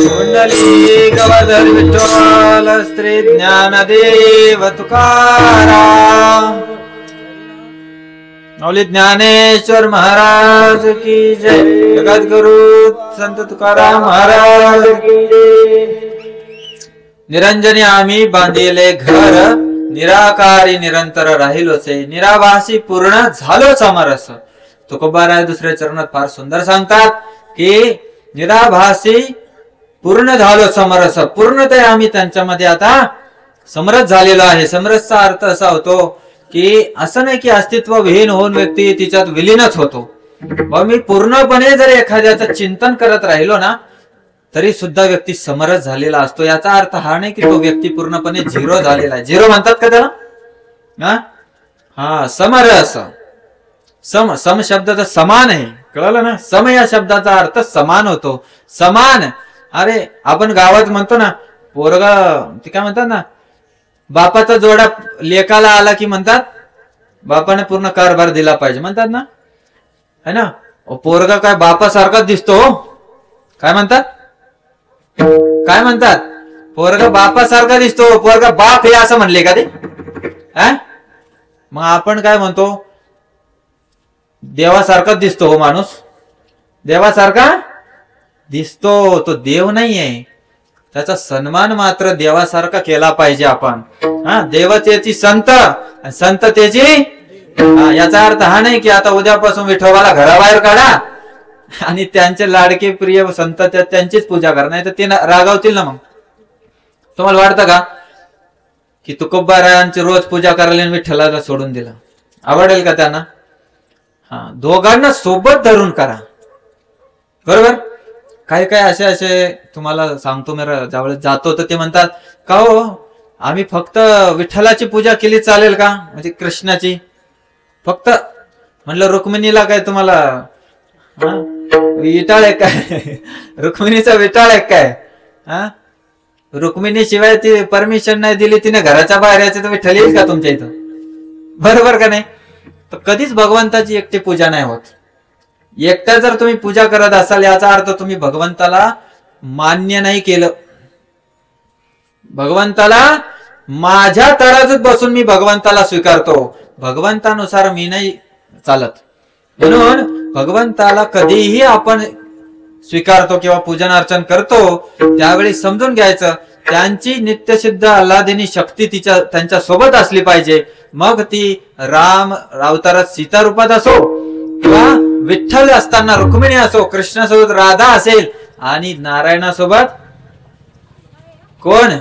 कुंडली गवर्धर विठ्ठल श्री ज्ञानदेव तुकाराम, माऊली ज्ञानेश्वर महाराज की जय. जगद्गुरु संत तुकाराम महाराज की जय. निरंजनी आम्ही बांधिले घर, निराकारी निरंतर राहिलोसे, निराभासी पूर्ण झालो समरस. तुकोबाराय दुसऱ्या चरणात फार सुंदर सांगतात की निराभासी पूर्ण झालो समरस, पूर्णतः आम्ही त्यांच्यामध्ये आता समरस झालेलो आहे. समरसचा अर्थ असा होतो की असं नाही की अस्तित्व विहीन होऊन व्यक्ती तिच्यात विलीनच होतो. व मी पूर्णपणे जर एखाद्याचं चिंतन करत राहिलो ना, तरी सुद्धा व्यक्ती समरस झालेला असतो. याचा अर्थ हा नाही की तो व्यक्ती पूर्णपणे झिरो झालेला आहे. झिरो म्हणतात का त्याला? हा समरस, सम शब्दाचा समान आहे, कळलं ना? सम या शब्दाचा अर्थ समान होतो, समान. अरे आपण गावात म्हणतो ना, पोरगा ते काय म्हणतात ना, बापाचा जोडा लेकाला आला की म्हणतात बापाने पूर्ण कारभार दिला पाहिजे म्हणतात ना, है ना? पोरगा काय बापासारखाच दिसतो, काय म्हणतात? काय म्हणतात? पोरगा बापासारखा दिसतो, पोरगा बाप हे असं म्हणले का ते? मग आपण काय म्हणतो? देवासारखाच दिसतो हो माणूस, देवासारखा दिसतो, तो देव नाहीये. त्याचा सन्मान मात्र देवासारखा केला पाहिजे आपण. देव त्याची संत, संत त्याची. याचा अर्थ हा नाही की आता उद्यापासून विठोबाला घराबाहेर काढा आणि त्यांचे लाडके प्रिय संत त्यांचीच पूजा करा, नाही तर ते रागावतील ना. मग तुम्हाला वाटतं का की तुकोबारायांची रोज पूजा करायला विठ्ठलाला सोडून दिलं, आवडेल का त्यांना? दोघांना सोबत धरून करा, बरोबर? काही असे तुम्हाला सांगतो, मी ज्यावेळेस जातो तर ते म्हणतात का हो आम्ही फक्त विठ्ठलाची पूजा केली चालेल का, म्हणजे कृष्णाची फक्त? म्हणलं रुक्मिणीला काय तुम्हाला विटाळ आहे काय? रुक्मिणीचा विटाळ आहे काय? रुक्मिणी शिवाय ती परमिशन नाही दिली तिने घराच्या बाहेर यायचं, तर विठ्ठल येईल का तुमच्या इथं? बरोबर का नाही? तर कधीच भगवंताची एकटी पूजा नाही होत. एकटा जर तुम्ही पूजा करत असाल, याचा अर्थ तुम्ही भगवंताला मान्य नाही केलं. भगवंताला माझ्या तराजूत बसून मी भगवंताला स्वीकारतो, भगवंतानुसार मी नाही चालत. म्हणून भगवंताला कधीही आपण स्वीकारतो किंवा पूजन अर्चन करतो त्यावेळी समजून घ्यायचं त्यांची नित्यसिद्ध आल्हादिनी शक्ती त्यांच्या सोबत असली पाहिजे. मग ती राम अवतारात सीता रूपात असो किंवा विठ्ठल असताना रुक्मिणी असो, कृष्णासोबत राधा असेल आणि नारायणासोबत कोण,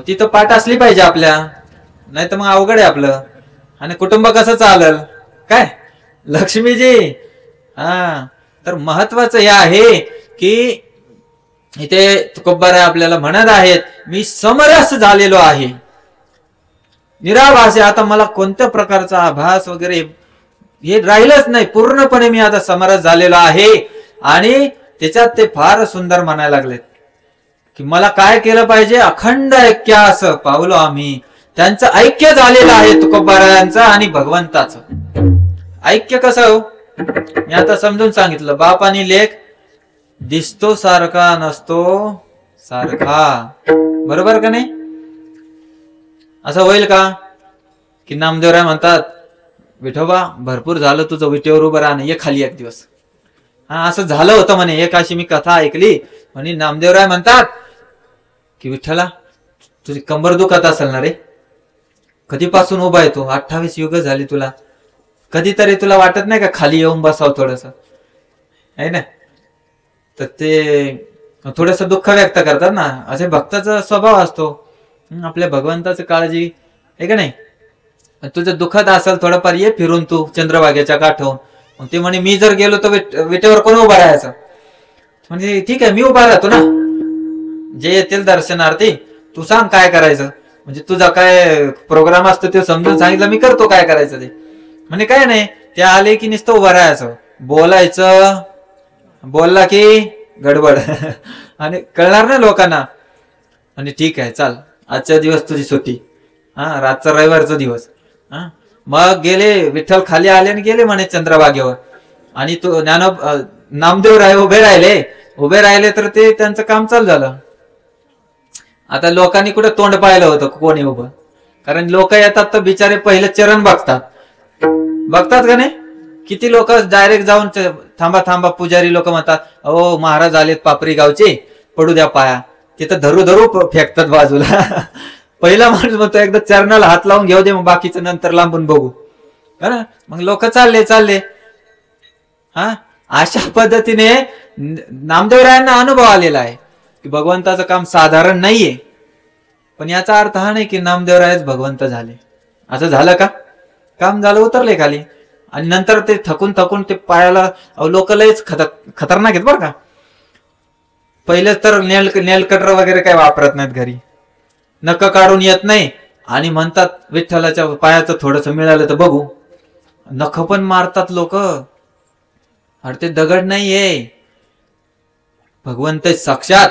ती तर पाठ असली पाहिजे आपल्या, नाही तर मग अवघड आहे आपलं. आणि कुटुंब कसं चालल काय लक्ष्मीजी. तर महत्वाचं हे आहे की इथे तुकोबाराय आपल्याला म्हणत आहेत मी समरस झालेलो आहे, निराभास आहे. आता मला कोणत्या प्रकारचा आभास वगैरे हे राहिलंच नाही, पूर्णपणे मी आता समरस झालेलो आहे. आणि त्याच्यात ते फार सुंदर म्हणायला लागलेत की मला काय केलं पाहिजे, अखंड ऐक्य असं पावलो आम्ही. त्यांचं ऐक्य झालेलं आहे तुकोबारायांचं आणि भगवंताचं. ऐक्य कसं मी आता समजून सांगितलं. बाप आणि लेक दिसतो सारखा नसतो सारखा, बरोबर का नाही. असं होईल का की नामदेवराय म्हणतात विठोबा भरपूर झालं तुझं, विटेवर उभं राहणं, ये खाली एक दिवस. असं झालं होतं म्हणे. एक अशी मी कथा ऐकली म्हणे नामदेवराय म्हणतात की विठ्ठला तुझी कंबर दुखत असेल ना रे, कधीपासून उभा येतो, 28 युग झाली तुला, कधीतरी तुला वाटत नाही का खाली येऊन बसावं थोडस, आहे ना. तर ते थोडस दुःख व्यक्त करतात ना, असे भक्ताचा स्वभाव असतो. आपल्या भगवंताची काळजी आहे का नाही. तुझं दुःखत असेल थोडंफार ये फिरून तू चंद्रभागेच्या काठावून. मग ते म्हणे मी जर गेलो तर विटेवर कोण उभा राहायचं. म्हणजे ठीक आहे मी उभा राहतो ना, जे येतील दर्शनार्थी तू सांग काय करायचं, म्हणजे तुझा काय प्रोग्राम असतो ते समजून सांगितलं मी करतो काय करायचं ते. म्हणजे काय नाही, ते आले की नुसतं उभं राहायचं, बोलायचं, बोलला की गडबड आणि कळणार ना लोकांना. आणि ठीक आहे चाल आजच्या दिवस तुझी सुट्टी, रातचा रविवारचा दिवस. मग गेले विठ्ठल खाली आले आणि गेले म्हणे चंद्रभागेवर. आणि तो नामदेव उभे राहिले तर ते त्यांचं काम चालू झालं. आता लोकांनी कुठे तोंड पाहिलं होतं कोणी उभं, कारण लोक येतात तर बिचारे पहिले चरण बघतात का नाही. किती लोक डायरेक्ट जाऊन थांबा थांबा, पुजारी लोक म्हणतात अहो महाराज आलेत पापरी गावचे, पडू द्या पाया. तिथं धरू धरू फेकतात बाजूला. पहिला माणूस म्हणतो एकदा चरणाला हात लावून घेऊ दे, मग बाकीचं नंतर लांबून बघू. मग लोक चालले. अशा पद्धतीने नामदेवरायांना अनुभव आलेला आहे की भगवंताचं काम साधारण नाहीये. पण याचा अर्थ हा नाही की नामदेवरायच भगवंत झाले. असं झालं का? काम झालं उतरले खाली आणि नंतर ते थकून ते पायाला लोक लयच खतरनाक आहेत बरं का. पहिलेच तर नेल कटर वगैरे काही वापरत नाहीत घरी, नख काढून येत नाही आणि म्हणतात विठ्ठलाच्या पायाचं थोडस मिळालं तर बघू. नख पण मारतात लोक. अरे ते दगड नाहीये, भगवंत साक्षात.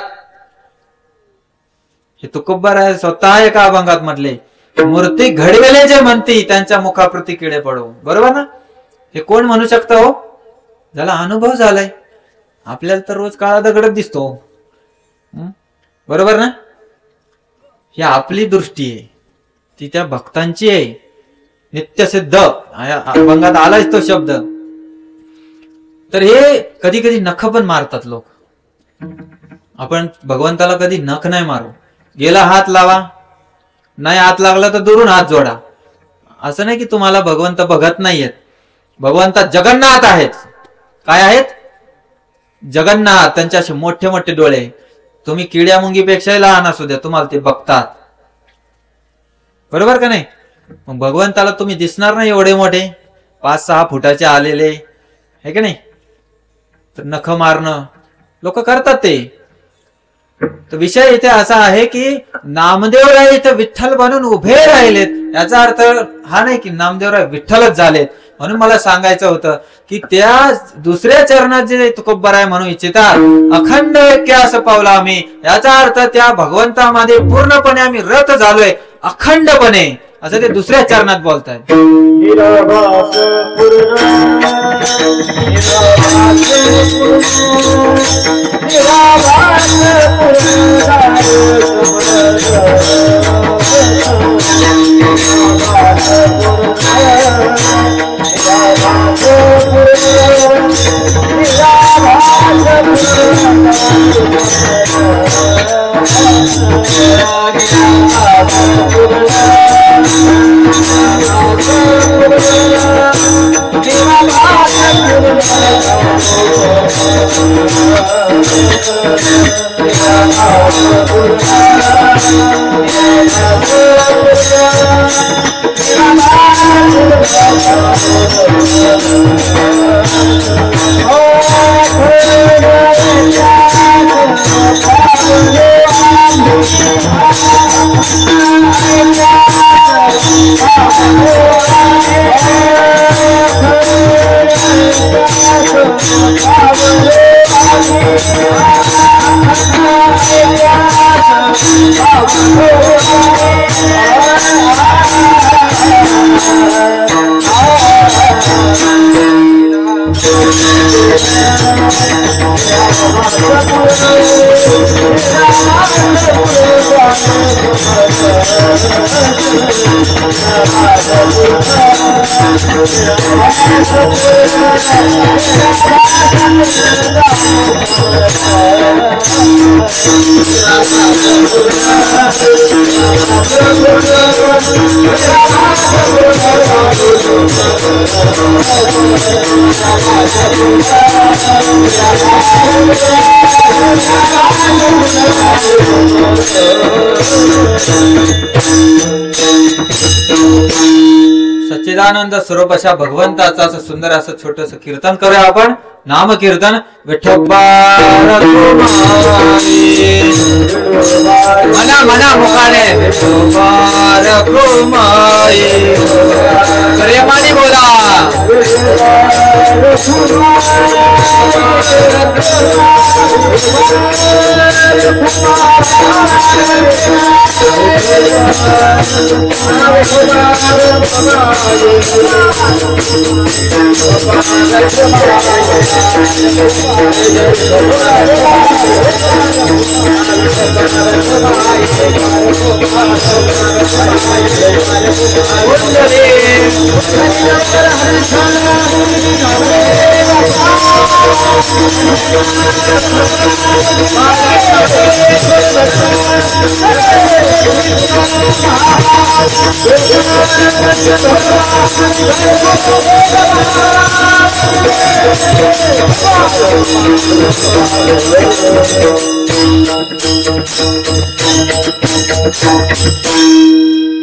हे तुकोबाराय स्वतः एका अभंगात म्हटले मूर्ती घडवेले जे म्हणती त्यांच्या मुखाप्रती किडे पडो. बरोबर ना. हे कोण म्हणू शकतं हो, ज्याला अनुभव झालाय. आपल्याला तर रोज काळा दगडच दिसतो, बरोबर ना. ही आपली दृष्टी आहे, ती त्या भक्तांची आहे. नित्यसिद्ध अभंगात आलाच तो शब्द. तर हे कधी कधी नख पण मारतात लोक. आपण भगवंताला कधी नख नाही मारू. गेला हात लावा, नाही हात लागला तर दुरून हात जोडा. असं नाही की तुम्हाला भगवंत बघत नाहीयेत. भगवंतात जगन्नाथ आहेत. काय आहेत? जगन्नाथ. त्यांच्याशी मोठे मोठे डोळे. तुम्ही किड्या मुंगीपेक्षाही लहान असू द्या, तुम्हाला ते बघतात. बरोबर का नाही. मग भगवंताला तुम्ही दिसणार नाही एवढे मोठे 5-6 फुटाचे आलेले, हे का नाही. तर नख मारणं लोक करतात ते. तर विषय इथे असा आहे की नामदेवराय इथे विठ्ठल बनून उभे राहिलेत. याचा अर्थ हा नाही की नामदेवराय विठ्ठलच झालेत. म्हणून मला सांगायचं होतं की त्या दुसऱ्या चरणात जे तुकोबाराय म्हणू इच्छितात अखंड ऐक्य असं पावलं आम्ही. याचा अर्थ त्या भगवंतामध्ये पूर्णपणे आम्ही रत झालोय अखंडपणे, असं ते दुसऱ्या चरणात बोलतायत. Thank you. सच्चिदानंद स्वरूप अशा भगवंताचं असं सुंदर असं छोटस कीर्तन करूया आपण. नाम कीर्तन. विठोबा मना मना मुखाने विठोबा प्रेमाने बोला.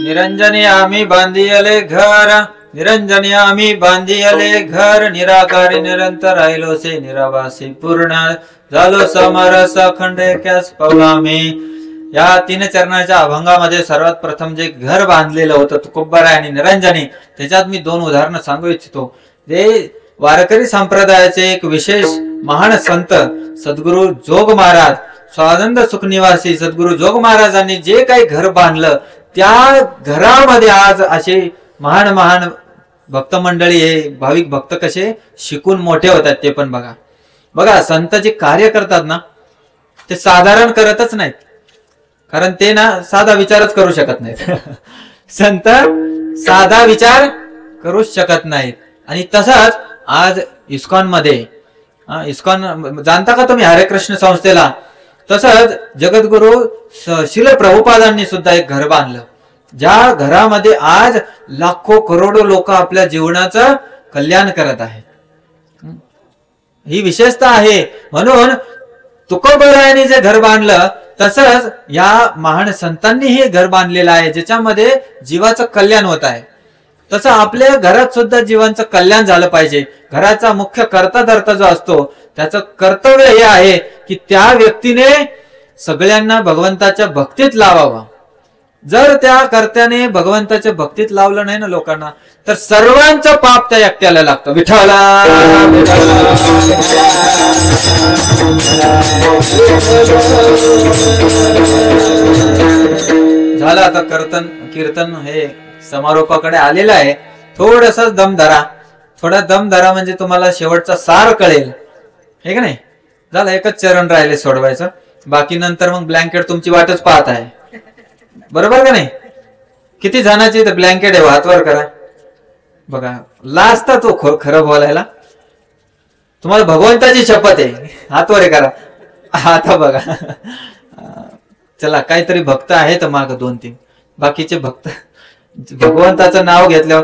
निरंजनी आम्ही बांधियले घर, निरंजनी आम्ही बांधियले घर, निराकारी निरंतर राहिलोसे निरावासी पूर्ण झालो समरस अखंड एक्यास पावला मी. या 3 चरणाच्या अभंगामध्ये सर्वात प्रथम जे घर बांधलेलं होतं तुकोबाराय आणि निरंजनी, त्याच्यात मी 2 उदाहरणं सांगू इच्छितो. जे वारकरी संप्रदायाचे एक विशेष महान संत सद्गुरु जोग महाराज, स्वानंद सुखनिवासी सद्गुरु जोग महाराजांनी जे काही घर बांधलं, त्या घरामध्ये आज असे महान महान भक्त मंडळी हे भाविक भक्त कसे शिकून मोठे होतात ते पण बघा. बघा संत जे कार्य करतात ना ते साधारण करतच नाहीत, कारण ते ना साधा विचारच करू शकत नाहीत. संत साधा विचार करू शकत नाहीत. आणि तसाच आज इस्कॉन मध्ये, इस्कॉन जाणता का तुम्ही हरे कृष्ण संस्थेला, तसंच जगद्गुरु श्रील प्रभुपादांनी सुद्धा एक घर बांधलं, ज्या घरामध्ये आज लाखो करोडो लोक आपल्या जीवनाचं कल्याण करत आहेत. ही विशेषता आहे. म्हणून तुकोबारायांनी जे घर बांधलं तसंच या महान संतांनी हे घर बांधलेलं आहे, ज्याच्यामध्ये जीवाचं कल्याण होत आहे. तसं आपल्या घरात सुद्धा जीवांचं कल्याण झालं पाहिजे. घराचा मुख्य कर्ता धर्ता जो असतो त्याचं कर्तव्य हे आहे की त्या व्यक्तीने सगळ्यांना भगवंताच्या भक्तीत लावावा. जर त्या कर्त्याने भगवंताच्या भक्तीत लावलं नाही ना लोकांना, तर सर्वांचं पाप त्या एकट्याला लागतं. विठ्ठला झालं. आता कीर्तन हे समारोपाकडे आलेलं आहे. थोडंसं दम धरा, थोडा दम धरा, म्हणजे तुम्हाला शेवटचा सार कळेल, हे का नाही. झालं, एकच चरण राहिले सोडवायचं, बाकी नंतर मग ब्लँकेट तुमची वाटच पाहत आहे. बरोबर का नाही. किती जणांची तर ब्लँकेट आहे, हातवर करा बघा. लाजता तो खरं बोलायला. तुम्हाला भगवंताची शपथ आहे, हातवर करा. आता बघा चला, काहीतरी भक्त आहेत माग 2-3 बाकीचे भक्त भगवंताचं नाव घेतल्यावर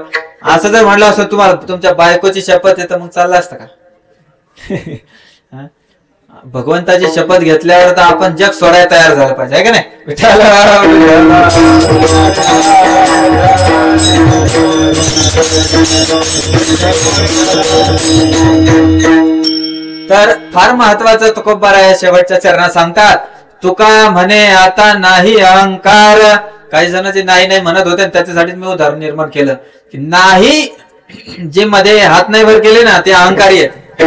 असं जर म्हणलं असं तुम्हाला तुमच्या बायकोची शपथ आहे तर मग चाललं असतं का. भगवंताची शपथ घेतल्यावर तर आपण जग सोडायला तयार झालं पाहिजे, आहे का नाही. तर फार महत्वाचं तुकोबाराय शेवटच्या चरणात सांगतात. तुका म्हणे आता नाही अहंकार. काही जण जे नाही नाही म्हणत होते, त्याच्यासाठी मी उदाहरण निर्माण केलं की नाही, जे मध्ये हात नाही वर केले ना ते अहंकारी आहेत.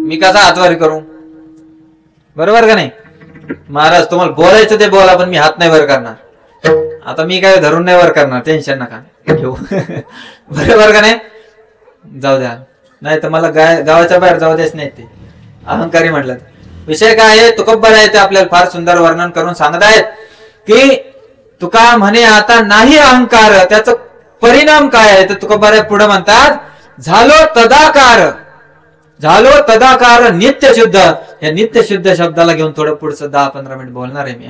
मी कसा हातवार करू, बरोबर का नाही. महाराज तुम्हाला बोलायचं ते बोला, पण मी हात नाही वर करणार. आता मी काय धरून नाही वर करणार, टेन्शन नका घेऊ. बरोबर का नाही. जाऊ द्या, नाही तर मला गावाच्या बाहेर जाऊ देच नाही ते अहंकारी म्हटलं. विषय काय आहे, तुकोबाराय ते आपल्याला फार सुंदर वर्णन करून सांगत आहेत की तुका म्हणे आता नाही अहंकार. त्याचं परिणाम काय आहे तर तुकोबाराय पुढे म्हणतात, झालो तदाकार, झालो तदाकार नित्य शुद्ध. या नित्य शुद्ध शब्दाला घेऊन थोडं पुढचं 10-15 मिनिट बोलणार आहे मी.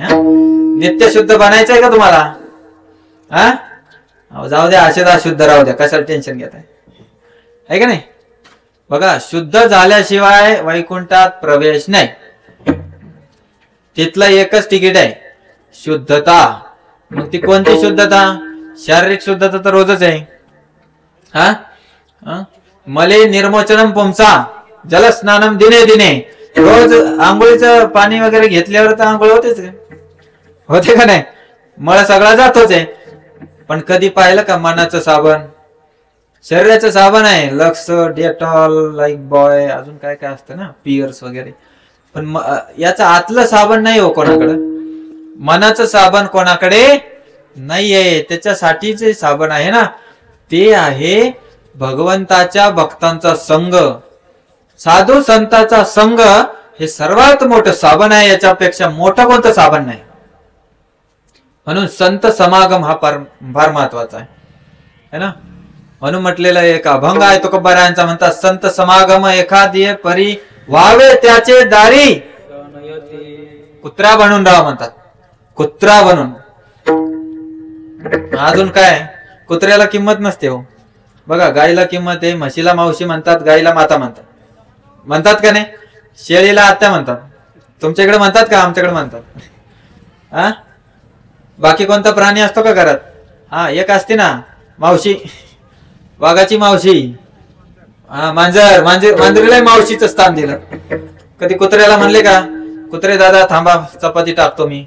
नित्य शुद्ध बनायचं आहे का तुम्हाला? जाऊ द्या, असेच अशुद्ध राहू द्या, कशाला टेन्शन घेताय, आहे का नाही? बघा, शुद्ध झाल्याशिवाय वैकुंठात प्रवेश नाही. तिथलं एकच तिकीट आहे, शुद्धता. मग ती कोणती शुद्धता? शारीरिक शुद्धता तर रोजच आहे. मले निर्मोचनम पुंसा जलस्नानम दिने दिने. रोज आंघोळीचं पाणी वगैरे घेतल्यावर तर आंघोळ होतेच, होते का नाही? मळ सगळा जातोच आहे. पण कधी पाहिलं का मनाचं साबण? शरीराचं साबण आहे, लक्स, डेटॉल, लाईक बॉय, अजून काय काय असतं ना, पियर्स वगैरे. पण याचं आतलं साबण नाही हो कोणाकडे. मनाचं साबण कोणाकडे नाहीये. त्याच्यासाठी जे साबण आहे ना, ते आहे भगवंताच्या भक्तांचा संग, साधू संतांचा संग. हे सर्वात मोठं साबण आहे, याच्यापेक्षा मोठं कोणतं साबण नाही. म्हणून संत समागम हा फार महत्वाचा आहे ना. म्हणून म्हटलेला एक अभंग आहे तुकोबारायांचा, म्हणतात, संत समागम एखादी परी व्हावे त्याचे दारी, कुत्रा बनून राहा म्हणतात, कुत्रा बनून. अजून काय, कुत्र्याला किंमत नसते हो. बघा, गाईला किंमत आहे, म्हशीला मावशी म्हणतात, गाईला माता म्हणतात, म्हणतात का नाही? शेळीला आत्या म्हणतात. तुमच्याकडे म्हणतात का? आमच्याकडे म्हणतात. बाकी कोणता प्राणी असतो का घरात? एक असते ना मावशी, वाघाची मावशी. मांजर, मांजरीला मावशीचं स्थान दिलं. कधी कुत्र्याला म्हणले का, कुत्रे दादा थांबा चपाती टाकतो मी?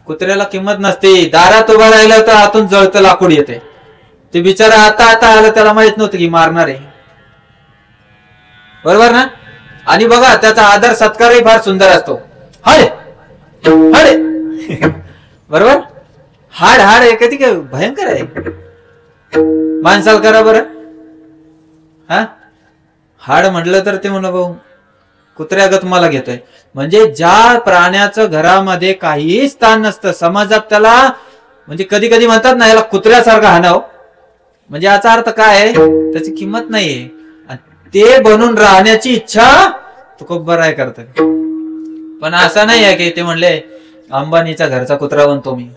कुत्र्याला किंमत नसते. दारात उभा राहिलं तर आतून जळतं लाकूड येते. ते बिचारा आता आलं, त्याला माहित नव्हतं की मारणार आहे, बरोबर ना? आणि बघा, त्याचा आदर सत्कारही फार सुंदर असतो. हळे हळे बरोबर. हाड हाड आहे कधी काय भयंकर आहे. माणसाला करा बरं, हाड म्हटलं तर ते म्हणा भाऊ कुत्र्यागत मला घेतोय. म्हणजे ज्या प्राण्याचं घरामध्ये काहीही स्थान नसतं, समाजात त्याला, म्हणजे कधी कधी म्हणतात ना, याला कुत्र्यासारखं हाणाव. म्हणजे याचा अर्थ काय आहे? त्याची किंमत नाहीये. ते बनून राहण्याची इच्छा तुकोबाराय करतात. पण असं नाही आहे की ते म्हणले अंबानीच्या घरचा कुत्रा बनतो मी,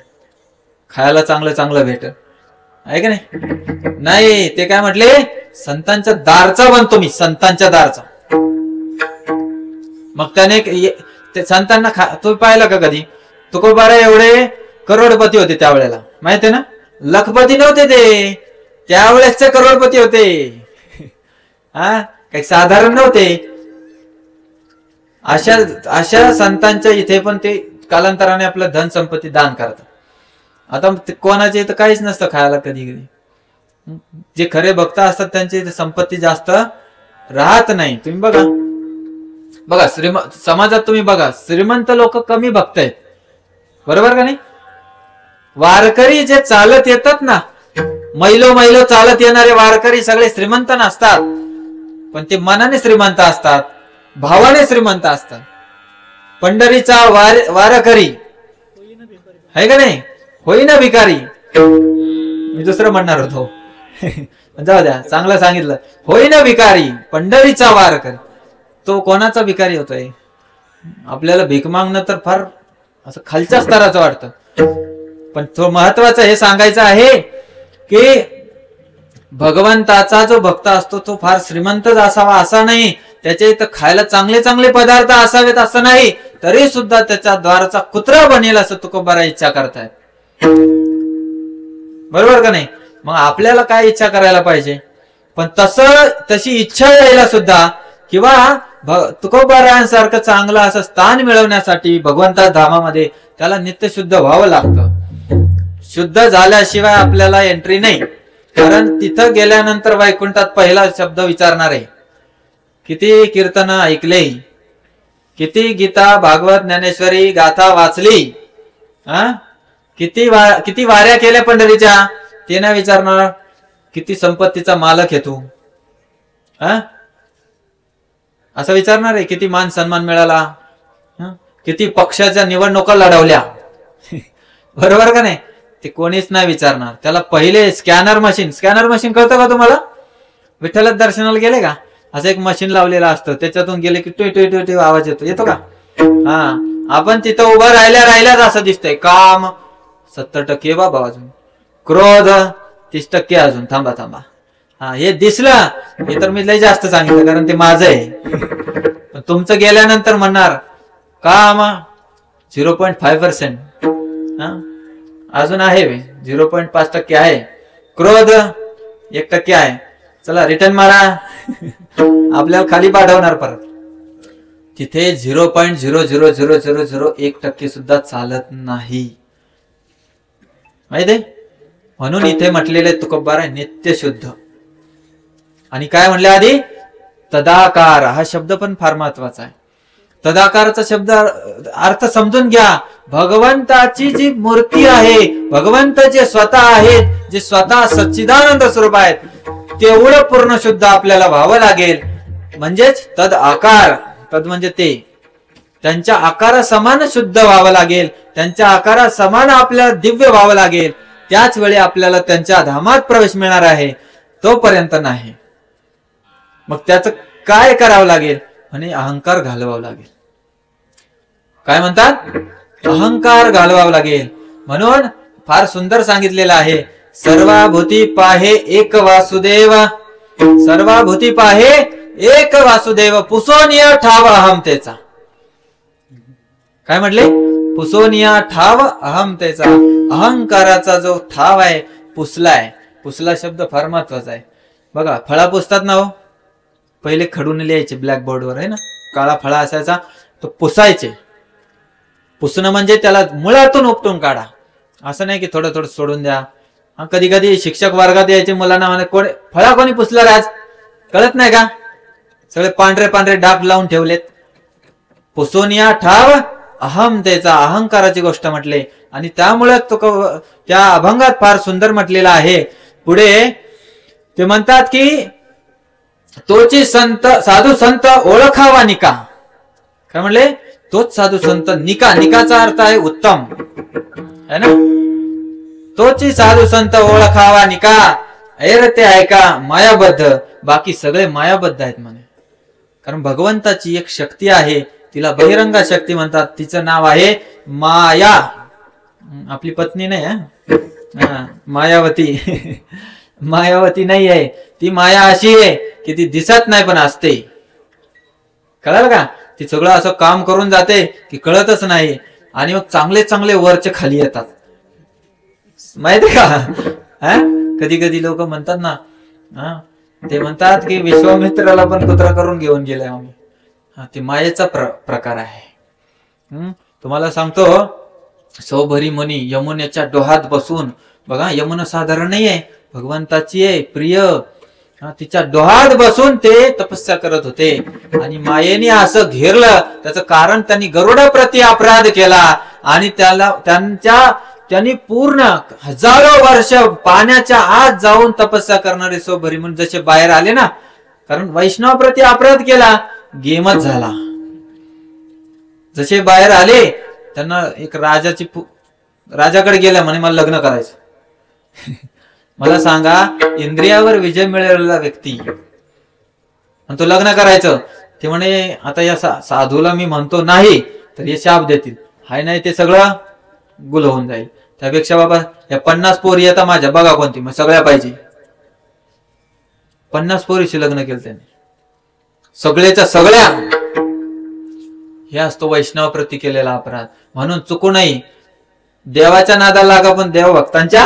खायला चांगलं चांगलं भेट, आहे का नाही? नाही, ते काय म्हटले, संतांच्या दारचा बनतो मी, संतांच्या दारचा. मग त्याने ते संतांना तो पाहिलं का कधी? तुकोबाराय एवढे करोडपती होते त्यावेळेला, माहितीये ना? लखपती नव्हते ते, त्यावेळेसचे करोडपती होते. काही साधारण नव्हते. अशा संतांच्या इथे पण ते कालांतराने आपलं धन संपत्ती दान करतात. आता कोणाच्या इथं काहीच नसतं खायला कधी कधी. जे खरे भक्त असतात त्यांच्या इथे संपत्ती जास्त राहत नाही. तुम्ही बघा समाजात तुम्ही बघा, श्रीमंत लोक कमी भक्त आहेत, बरोबर का नाही? वारकरी जे चालत येतात ना, मैलो चालत येणारे वारकरी सगळे श्रीमंत नसतात, पण ते मनाने श्रीमंत असतात, भावाने श्रीमंत असतात. पंढरीचा वारकरी आहे का नाही? होईना भिकारी. मी दुसरं म्हणणार होतो, जाऊ द्या, चांगलं सांगितलं. होईना भिकारी, पंढरीचा वारकरी. तो कोणाचा भिकारी होतोय? आपल्याला भीक मागणं तर फार असं खालच्या स्तराचं वाटतं. पण तो महत्वाचं हे सांगायचं आहे की भगवंताचा जो भक्त असतो तो फार श्रीमंतच असावा असा नाही, त्याच्या इथं खायला चांगले चांगले पदार्थ असावेत असं नाही, तरी सुद्धा त्याच्या द्वाराचा कुत्रा बनेल असं तुकोबाराय इच्छा करतायत, बरोबर का नाही? मग आपल्याला काय इच्छा करायला पाहिजे? पण तशी इच्छा यायला सुद्धा, किंवा तुकोबारायांसारखं चांगलं असं स्थान मिळवण्यासाठी भगवंता धामामध्ये त्याला नित्य शुद्ध व्हावं लागतं. शुद्ध झाल्याशिवाय आपल्याला एंट्री नाही. कारण तिथं गेल्यानंतर वैकुंठात पहिला शब्द विचारणार आहे, किती कीर्तन ऐकले, किती गीता भागवत ज्ञानेश्वरी गाथा वाचली, किती वाऱ्या केल्या पंढरीच्या, ते नाही विचारणार किती संपत्तीचा मालक आहे तू, असं विचारणार आहे. किती मान सन्मान मिळाला, किती पक्षाच्या निवडणुका लढवल्या, बरोबर का नाही? ते कोणीच नाही विचारणार. त्याला पहिले स्कॅनर मशीन कळतं का तुम्हाला? विठ्ठलात दर्शनाला गेले का? असं एक मशीन लावलेलं असतं, त्याच्यातून गेले की टुई टुई टुई टुई आवाज येतो का? हा, आपण तिथं उभं राहिल्याच असं दिसतंय. काम 70% बाबा, अजून क्रोध 30% अजून, थांबा. हा, हे दिसलं हे तर मी लय जास्त सांगितलं, कारण ते माझं आहे. पण तुमचं गेल्यानंतर म्हणणार काम 0.5%, अजून आहे 0.5% आहे, क्रोध 1% आहे, चला रिटर्न मारा. आपल्याला खाली पाठवणार परत. तिथे 0.00001% सुद्धा चालत नाही, माहिती आहे? म्हणून इथे म्हटलेले तुकोबार आहे नित्य शुद्ध. आणि काय म्हणले आधी? तदाकार. हा शब्द पण फार महत्वाचा आहे. तदाकारचा शब्द अर्थ समजून घ्या. भगवंताची जी मूर्ती आहे, भगवंत जे स्वतः आहेत, जे स्वतः सच्चिदानंद स्वरूप आहेत, तेवढं पूर्ण शुद्ध आपल्याला व्हावं लागेल. म्हणजेच तद आकार, तद म्हणजे ते, त्यांच्या आकारा समान शुद्ध व्हावं लागेल, त्यांच्या आकारा समान आपल्याला दिव्य व्हावं लागेल. त्याच वेळी आपल्याला त्यांच्या धामात प्रवेश मिळणार आहे, तोपर्यंत नाही. मग त्याचं काय करावं लागेल? म्हणे अहंकार घालवावं लागेल. काय म्हणतात? अहंकार घालवावं लागेल. म्हणून फार सुंदर सांगितलेलं आहे, सर्वाभूती पाहे एक वासुदेव, सर्वाभूती पाहे एक वासुदेव, पुसोनिया ठाव अहमतेचा. काय म्हटले? पुसोनिया ठाव अहमतेचा. अहंकाराचा जो ठाव आहे, पुसलाय. पुसला शब्द फार महत्वाचा आहे बघा. फळा पुसतात ना हो, पहिले खडून लिहायचे ब्लॅकबोर्डवर, आहे ना, काळा फळा असायचा, तो पुसायचे. पुसणं म्हणजे त्याला मुळातून उपटून काढा, असं नाही की थोडं थोडं सोडून द्या. कधी कधी शिक्षक वर्गात यायचे, मुलांना म्हणे फळा कोणी पुसला आज, कळत नाही का? सगळे पांढरे पांढरे डाग लावून ठेवलेत. पुसोनिया ठाव अहमतेचा, अहंकाराची गोष्ट म्हटले. आणि त्यामुळे तो त्या अभंगात फार सुंदर म्हटलेला आहे. पुढे ते म्हणतात की तोची संत साधू संत ओळखावा निका. काय म्हणले? तोच साधू संत. निका, निकाचा अर्थ आहे उत्तम, है ना? तोची साधू संत ओळखावा निका, ऐरते ऐका मायाबद्ध. बाकी सगळे मायाबद्ध आहेत म्हणे. कारण भगवंताची एक शक्ती आहे, तिला बहिरंगा शक्ती म्हणतात. तिचं नाव आहे माया. आपली पत्नी नाही आहे मायावती. मायावती नाही आहे ती. माया अशी आहे की ती दिसत नाही पण असते. कळलं का? ती सगळं असं काम करून जाते की कळतच नाही. आणि मग चांगले चांगले वरचे खाली येतात, माहिती का? कधी कधी लोक म्हणतात ना, ते म्हणतात की विश्वामित्राला पण कुत्रा करून घेऊन गेलाय आम्ही. ते मायेचा प्रकार आहे. तुम्हाला सांगतो, सौभरी मुनी यमुनेच्या डोहात बसून, बघा यमुना साधारण नाही आहे, भगवंताची आहे, प्रिय. तिच्या डोहात बसून ते तपस्या करत होते. आणि मायेने असं घेरलं. त्याचं कारण त्यांनी गरुडाप्रती अपराध केला आणि त्यांनी पूर्ण हजारो वर्ष पाण्याच्या आत जाऊन तपस्या करणारे सौभरी म्हणून जसे बाहेर आले ना, कारण वैष्णवाप्रती अपराध केला, गेमच झाला. जसे बाहेर आले, त्यांना एक राजाकडे गेला, म्हणे मला लग्न करायचं. मला सांगा, इंद्रियावर विजय मिळवलेला व्यक्ती आणि तो लग्न करायचं, ते म्हणे आता या साधूला मी म्हणतो नाही तर हे शाप देतील, हाय नाही ते सगळं गुल होऊन जाईल. त्यापेक्षा बाबा या 50 पोरी येतात माझ्या, बघा कोणती, मग सगळ्या पाहिजे. 50 पोरीशी लग्न केलं त्याने, सगळ्याच्या सगळ्या. हे असतो वैष्णवाप्रती केलेला अपराध. म्हणून चुकू नाही, देवाच्या नादाला लागा पण देव भक्तांच्या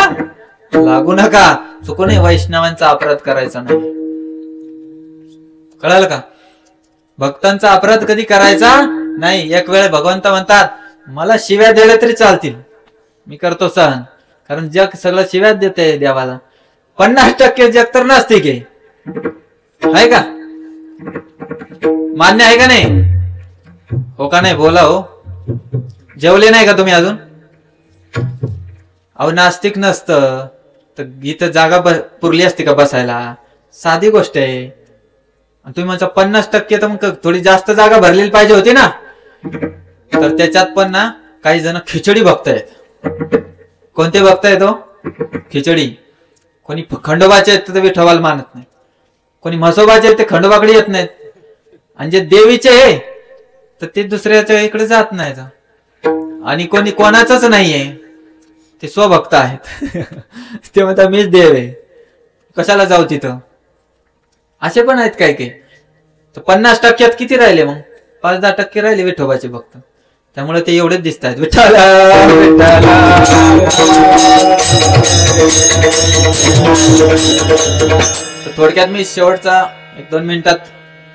लागू नका. चुकू नाही वैष्णवांचा अपराध करायचा नाही. कळालं का? भक्तांचा अपराध कधी करायचा नाही. एक वेळ भगवंत म्हणतात, मला शिव्या दिल्या तरी चालतील, मी करतो सहन, कारण जग सगळं शिव्याच देते देवाला. 50% जग तर नसते की, आहे का? मान्य आहे का नाही? हो का नाही? बोला हो. जेवले नाही का तुम्ही अजून? अहो नास्तिक नसतं तर इथं जागा पुरली असते का बसायला? साधी गोष्ट आहे. तुम्ही म्हणता 50% तर मग थोडी जास्त जागा भरलेली पाहिजे होती ना. तर त्याच्यात पण ना काही जण खिचडी बघतायत. कोणते भक्त आहे तो? खिचडी. कोणी खंडोबाचे आहेत तर विठोबाला मानत नाही, कोणी म्हसोबाचे आहेत ते खंडोबाकडे येत नाहीत, आणि जे देवीचे आहे तर ते दुसऱ्याच्या इकडे जात नाहीत, आणि कोणी कोणाचंच नाहीये ते स्वभक्त आहेत. ते म्हणतात मीच देव आहे, कशाला जाऊ तिथं. असे पण आहेत काय काय. तर 50% किती राहिले मग? 5-10% राहिले विठोबाचे भक्त. त्यामुळे ते एवढेच दिसत आहेत. विठ्ठला विठ्ठला. थोडक्यात मी शेवटचा 1-2 मिनिटात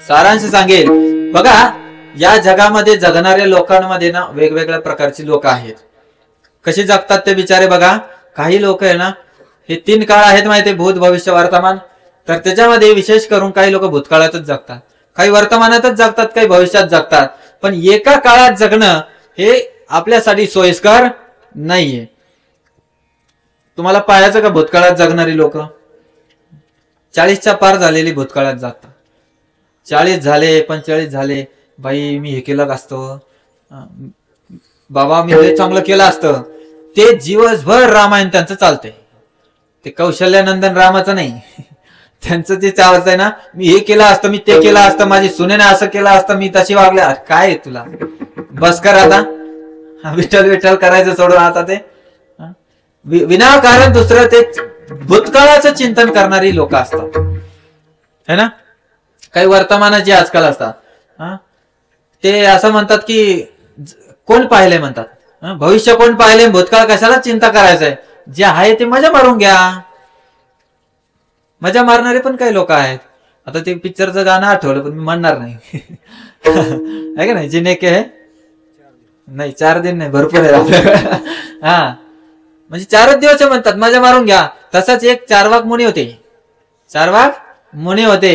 सारांश सांगेल. बघा, या जगामध्ये जगणाऱ्या लोकांमध्ये ना वेगवेगळ्या प्रकारची लोक आहेत. कशी जगतात ते बिचारे बघा. काही लोक आहे ना, हे 3 काळ आहेत माहिती, भूत भविष्य वर्तमान. तर त्याच्यामध्ये विशेष करून काही लोक भूतकाळातच जगतात, काही वर्तमानातच जगतात, काही भविष्यात जगतात. पण एका काळात जगणं हे आपल्यासाठी सोयीस्कर नाहीये. तुम्हाला पाहायचं का भूतकाळात जगणारी लोक? 40च्या पार झालेली भूतकाळात जातात. 40 झाले, 45 झाले, बाई मी हे केलं असतं, बाबा मी हे चांगलं केलं असतं. ते दिवसभर रामायण त्यांचं चालतंय. ते कौशल्यानंदन रामाचं नाही, त्यांचं ते चालतंय ना, मी हे केलं असतं, मी ते केलं असतं, माझी सुनेने असं केलं असतं, मी तशी वागले. काय तुला बस कर आता, विठ्ठल विठ्ठल करायचं सोडून आता ते विनाकारण दुसरं ते भूतकाळाचं चिंतन करणारी लोक असतात है ना. काही वर्तमानाची आजकाल असतात. ते असं म्हणतात की कोण पाहिले म्हणतात, भविष्य कोण पाहिले, भूतकाळ कशाला चिंता करायचंय, जे आहे ते मजा मारून घ्या. मजा मारणारे पण काही लोक आहेत. आता ते पिक्चरचं गाणं आठवलं पण मी म्हणणार नाही. आहे का नाही, जिने के है नाही 4 दिन नाही, भरपूर आहे आपल्याकडे. हा म्हणजे 4च दिवस म्हणतात, मजा मारून घ्या. तसाच एक चार्वाक मुनी होते. चार्वाक मुनी होते.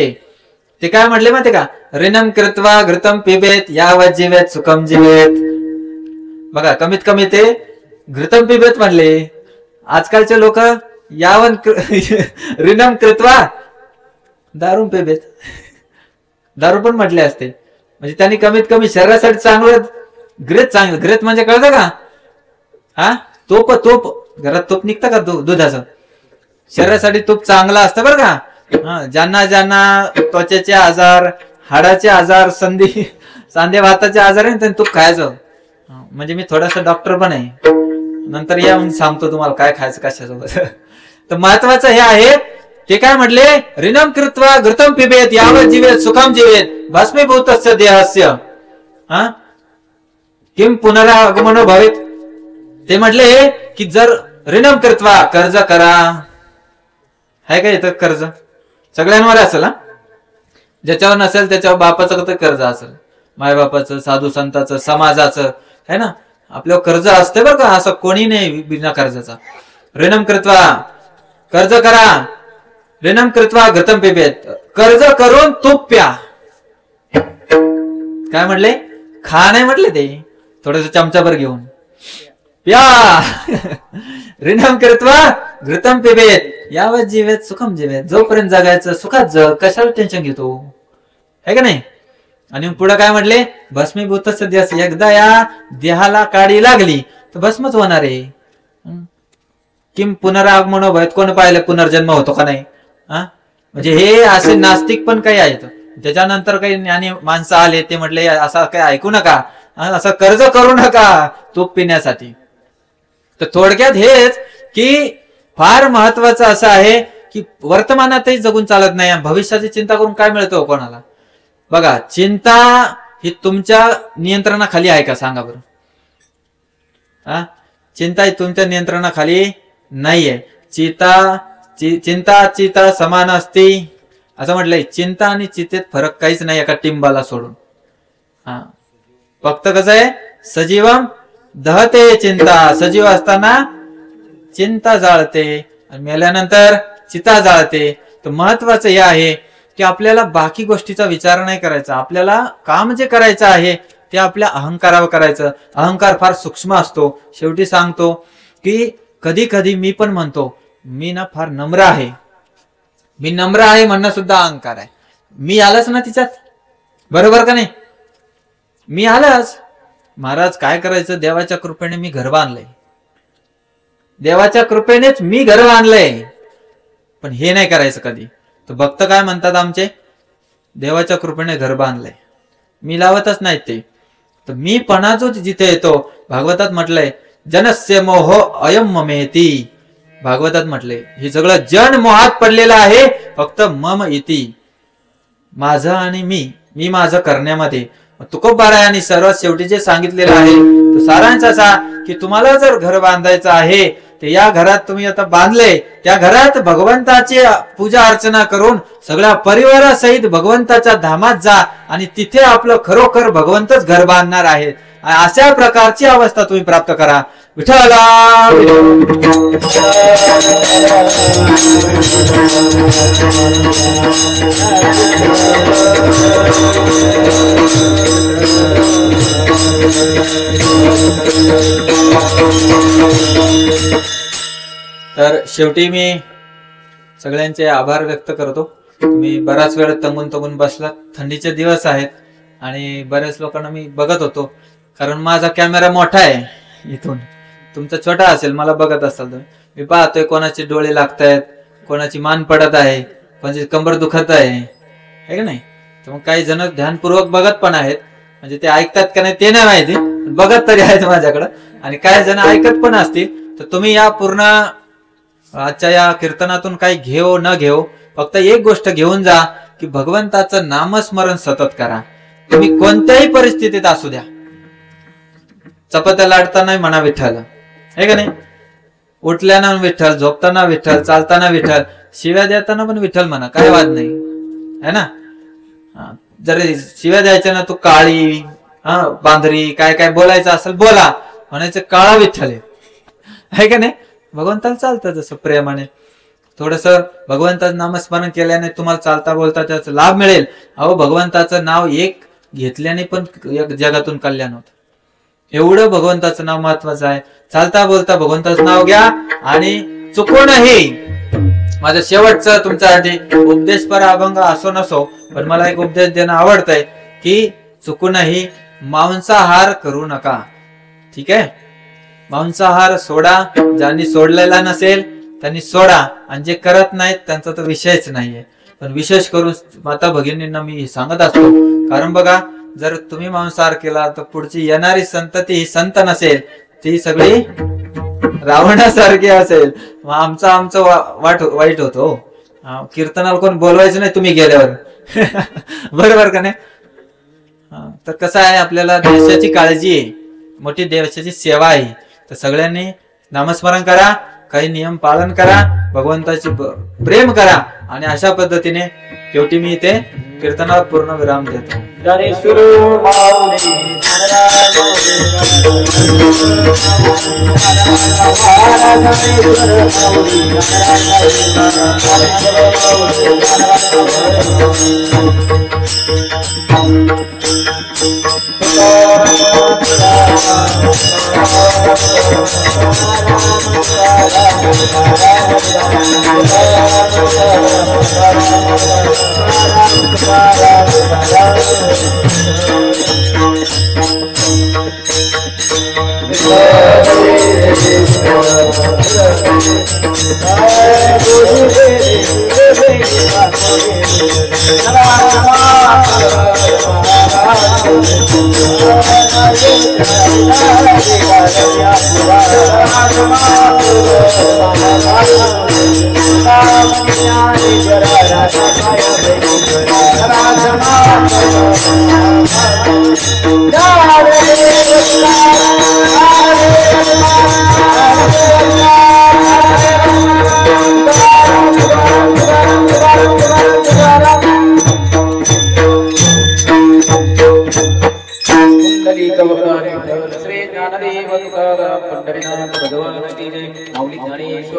ते काय म्हटले माहिती का? ऋणम कृत्वा घृतम पिबेत यावत जीवेत सुखम जीवेत. बघा, कमीत कमी ते घृतम पिबेत म्हणले. आजकालचे लोक यावन ऋणम कृत्वा दारू पिबेत, दारू पण म्हटले असते. म्हणजे त्यांनी कमीत कमी शरीरासाठी चांगलं ग्रेत, चांगलं ग्रेत म्हणजे कळतं का? हा तूप, तूप घरात तूप निघतं का दुधाचं? शरीरासाठी तूप चांगलं असतं बरं का. ज्यांना ज्यांना त्वचेचे आजार, हाडाचे आजार, सांधे भाताचे आजार आहे त्यांनी तूप खायचं. म्हणजे मी थोडासा डॉक्टर पण आहे, नंतर या मग सांगतो तुम्हाला काय खायचं कशासोबत. तर महत्वाचं हे आहे, ते काय म्हटले? ऋणम कृत्वा घृतम पिबेत यावत जीवेत सुखम जीवेत भस्मीभूतस्य देहस्य किम पुनरागमनो भवेत. ते म्हटले की जर ऋणम कृत्वा, कर्ज करा. आहे का इथं कर्ज? सगळ्यांवर असेल हा. ज्याच्यावर नसेल त्याच्यावर बापाचं कर्ज असेल, मायबापाचं, साधू संतांचं, समाजाचं, है ना. आपल्यावर कर्ज असते बरं का, असं कोणी नाही बिना कर्जाचा. ऋणम कृत्वा, कर्ज करा. ऋणम कृत्वा घृतम पिबेत, कर्ज करून तूप प्या. काय म्हटले? खा नाही म्हटले, ते थोडस चमचाभर घेऊन प्या. ऋणम कृत्वा घृतम पिबेत यावत जीवेत सुखम जीवेत. जोपर्यंत जगायचं सुखात जग, कशाला टेन्शन घेतो, है का नाही. आणि पुढे काय म्हटले? भस्मीभूत सद्यास, एकदा या देहाला काडी लागली तर भस्मच होणार आहे. किम पुनरागमनो भवेत, कोण पाहिलं पुनर्जन्म होतो का नाही. म्हणजे हे असे नास्तिक पण काही आहेत. त्याच्यानंतर काही ज्ञानी माणसं आले, ते म्हटले असं काही ऐकू नका, असं कर्ज करू नका तूप पिण्यासाठी. तर थोडक्यात हेच की फार महत्वाचं असं आहे की वर्तमानातही जगून चालत नाही. भविष्याची चिंता करून काय मिळतं कोणाला? बघा, चिंता ही तुमच्या नियंत्रणाखाली आहे का सांगा बरं. चिंता ही तुमच्या नियंत्रणाखाली नाहीये. चिंता चिता समान असते असं म्हटलंय. चिंता आणि चितेत फरक काहीच नाही एका टिंबाला सोडून. फक्त कसं आहे, सजीवम दहते चिंता. सजीव असताना चिंता जाळते आणि मेल्यानंतर चिता जाळते. तर महत्वाचं हे आहे की आपल्याला बाकी गोष्टीचा विचार नाही करायचा. आपल्याला काम जे करायचं आहे ते आपल्या अहंकारावर करायचं. अहंकार फार सूक्ष्म असतो. शेवटी सांगतो की कधी कधी मी पण म्हणतो मी ना फार नम्र आहे. मी नम्र आहे म्हणणं सुद्धा अहंकार आहे. मी आलंच ना तिच्यात, बरोबर का नाही. मी आलंच. महाराज काय करायचं, देवाच्या कृपेने मी घर बांधलंय. देवाच्या कृपेनेच मी घर बांधलंय, पण हे नाही करायचं कधी. तर भक्त काय म्हणतात आमचे, देवाच्या कृपेने घर बांधलंय, मी लावतच नाही ते. तर मी पणा जो जिथे येतो, भागवतात म्हटलंय जनस्य मोह अयम ममेती. भागवतात म्हटलंय हे सगळं जन मोहात पडलेलं आहे, फक्त मम इति, माझं आणि मी माझं करण्यामध्ये. तुकोबारायांनी सर्वात शेवटी जे सांगितलेलं आहे तो सारांश असा की तुम्हाला जर घर बांधायचं आहे, ते या घरात तुम्ही आता बांधले, त्या घरात भगवंताची पूजा अर्चना करून सगळ्या परिवारासहित भगवंताच्या धामात जा आणि तिथे आपलं खरोखर भगवंतच घर बांधणार आहेत. अशा प्रकारची अवस्था तुम्ही प्राप्त करा. विठ्ठला तर शेवटी मी सगळ्यांचे आभार व्यक्त करतो. तुम्ही बराच वेळ तंगून बसलात, थंडीचे दिवस आहेत आणि बऱ्याच लोकांना मी बघत होतो, कारण माझा कॅमेरा मोठा आहे, इथून तुमचा छोटा असेल, मला बघत असाल तर मी पाहतोय कोणाचे डोळे लागतायत, कोणाची मान पडत आहे, कोणाची कंबर दुखत आहे की नाही. तर मग काही जण ध्यानपूर्वक बघत पण आहेत, म्हणजे ते ऐकतात का नाही ते नाही माहिती, बघत तरी आहेत माझ्याकडं. आणि काही जण ऐकत पण असतील. तर तुम्ही या पूर्ण आजच्या या कीर्तनातून काही घेऊ न घेऊ, फक्त एक गोष्ट घेऊन जा की भगवंताचं नामस्मरण सतत करा. तुम्ही कोणत्याही परिस्थितीत असू द्या, चपात्या लाटताना म्हणा विठ्ठल, हे का नाही, उठल्याना विठ्ठल, झोपताना विठ्ठल, चालताना विठ्ठल, शिव्या देताना पण विठ्ठल म्हणा, काय वाद नाही है ना. जर शिव्या द्यायच्या ना, तू काळी बांधरी काय काय बोलायचं असेल बोला, म्हणायचं काळा विठ्ठल आहे का नाही. भगवंताला चालतं जसं प्रेमाने. थोडस भगवंताचं नामस्मरण केल्याने तुम्हाला चालता बोलता त्याचा लाभ मिळेल. अहो भगवंताचं नाव एक घेतल्याने पण जगातून कल्याण होत. एवढं भगवंताचं नाव महत्वाचं आहे. चालता बोलता भगवंताचं नाव घ्या आणि चुकूनही, माझं शेवटचं तुमच्यासाठी उपदेशपर अभंग असो नसो, पण मला एक उपदेश देणं आवडतंय की चुकूनही मांसाहार करू नका. ठीक आहे, मांसाहार सोडा. ज्यांनी सोडलेला नसेल त्यांनी सोडा, आणि जे करत नाहीत त्यांचा तर विषयच नाहीये. पण विशेष करून माता भगिनींना मी सांगत असतो, कारण बघा जर तुम्ही मांसाहार केला तर पुढची येणारी संतती ही संत नसेल, ती सगळी रावणासारखी असेल. मग आमचं वाईट होतो. कीर्तनाला कोण बोलवायचं नाही तुम्ही गेल्यावर बरोबर का नाही. तर कसं आहे, आपल्याला देशाची काळजी आहे, मोठी देशाची सेवा आहे. तर सगळ्यांनी नामस्मरण करा, काही नियम पालन करा, भगवंताची प्रेम करा, आणि अशा पद्धतीने शेवटी मी इथे कीर्तनाला पूर्ण विराम देतो.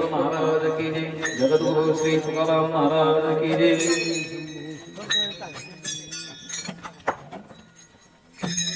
महाराज की जय, जगद्गुरु श्री तुकाराम महाराज की जय.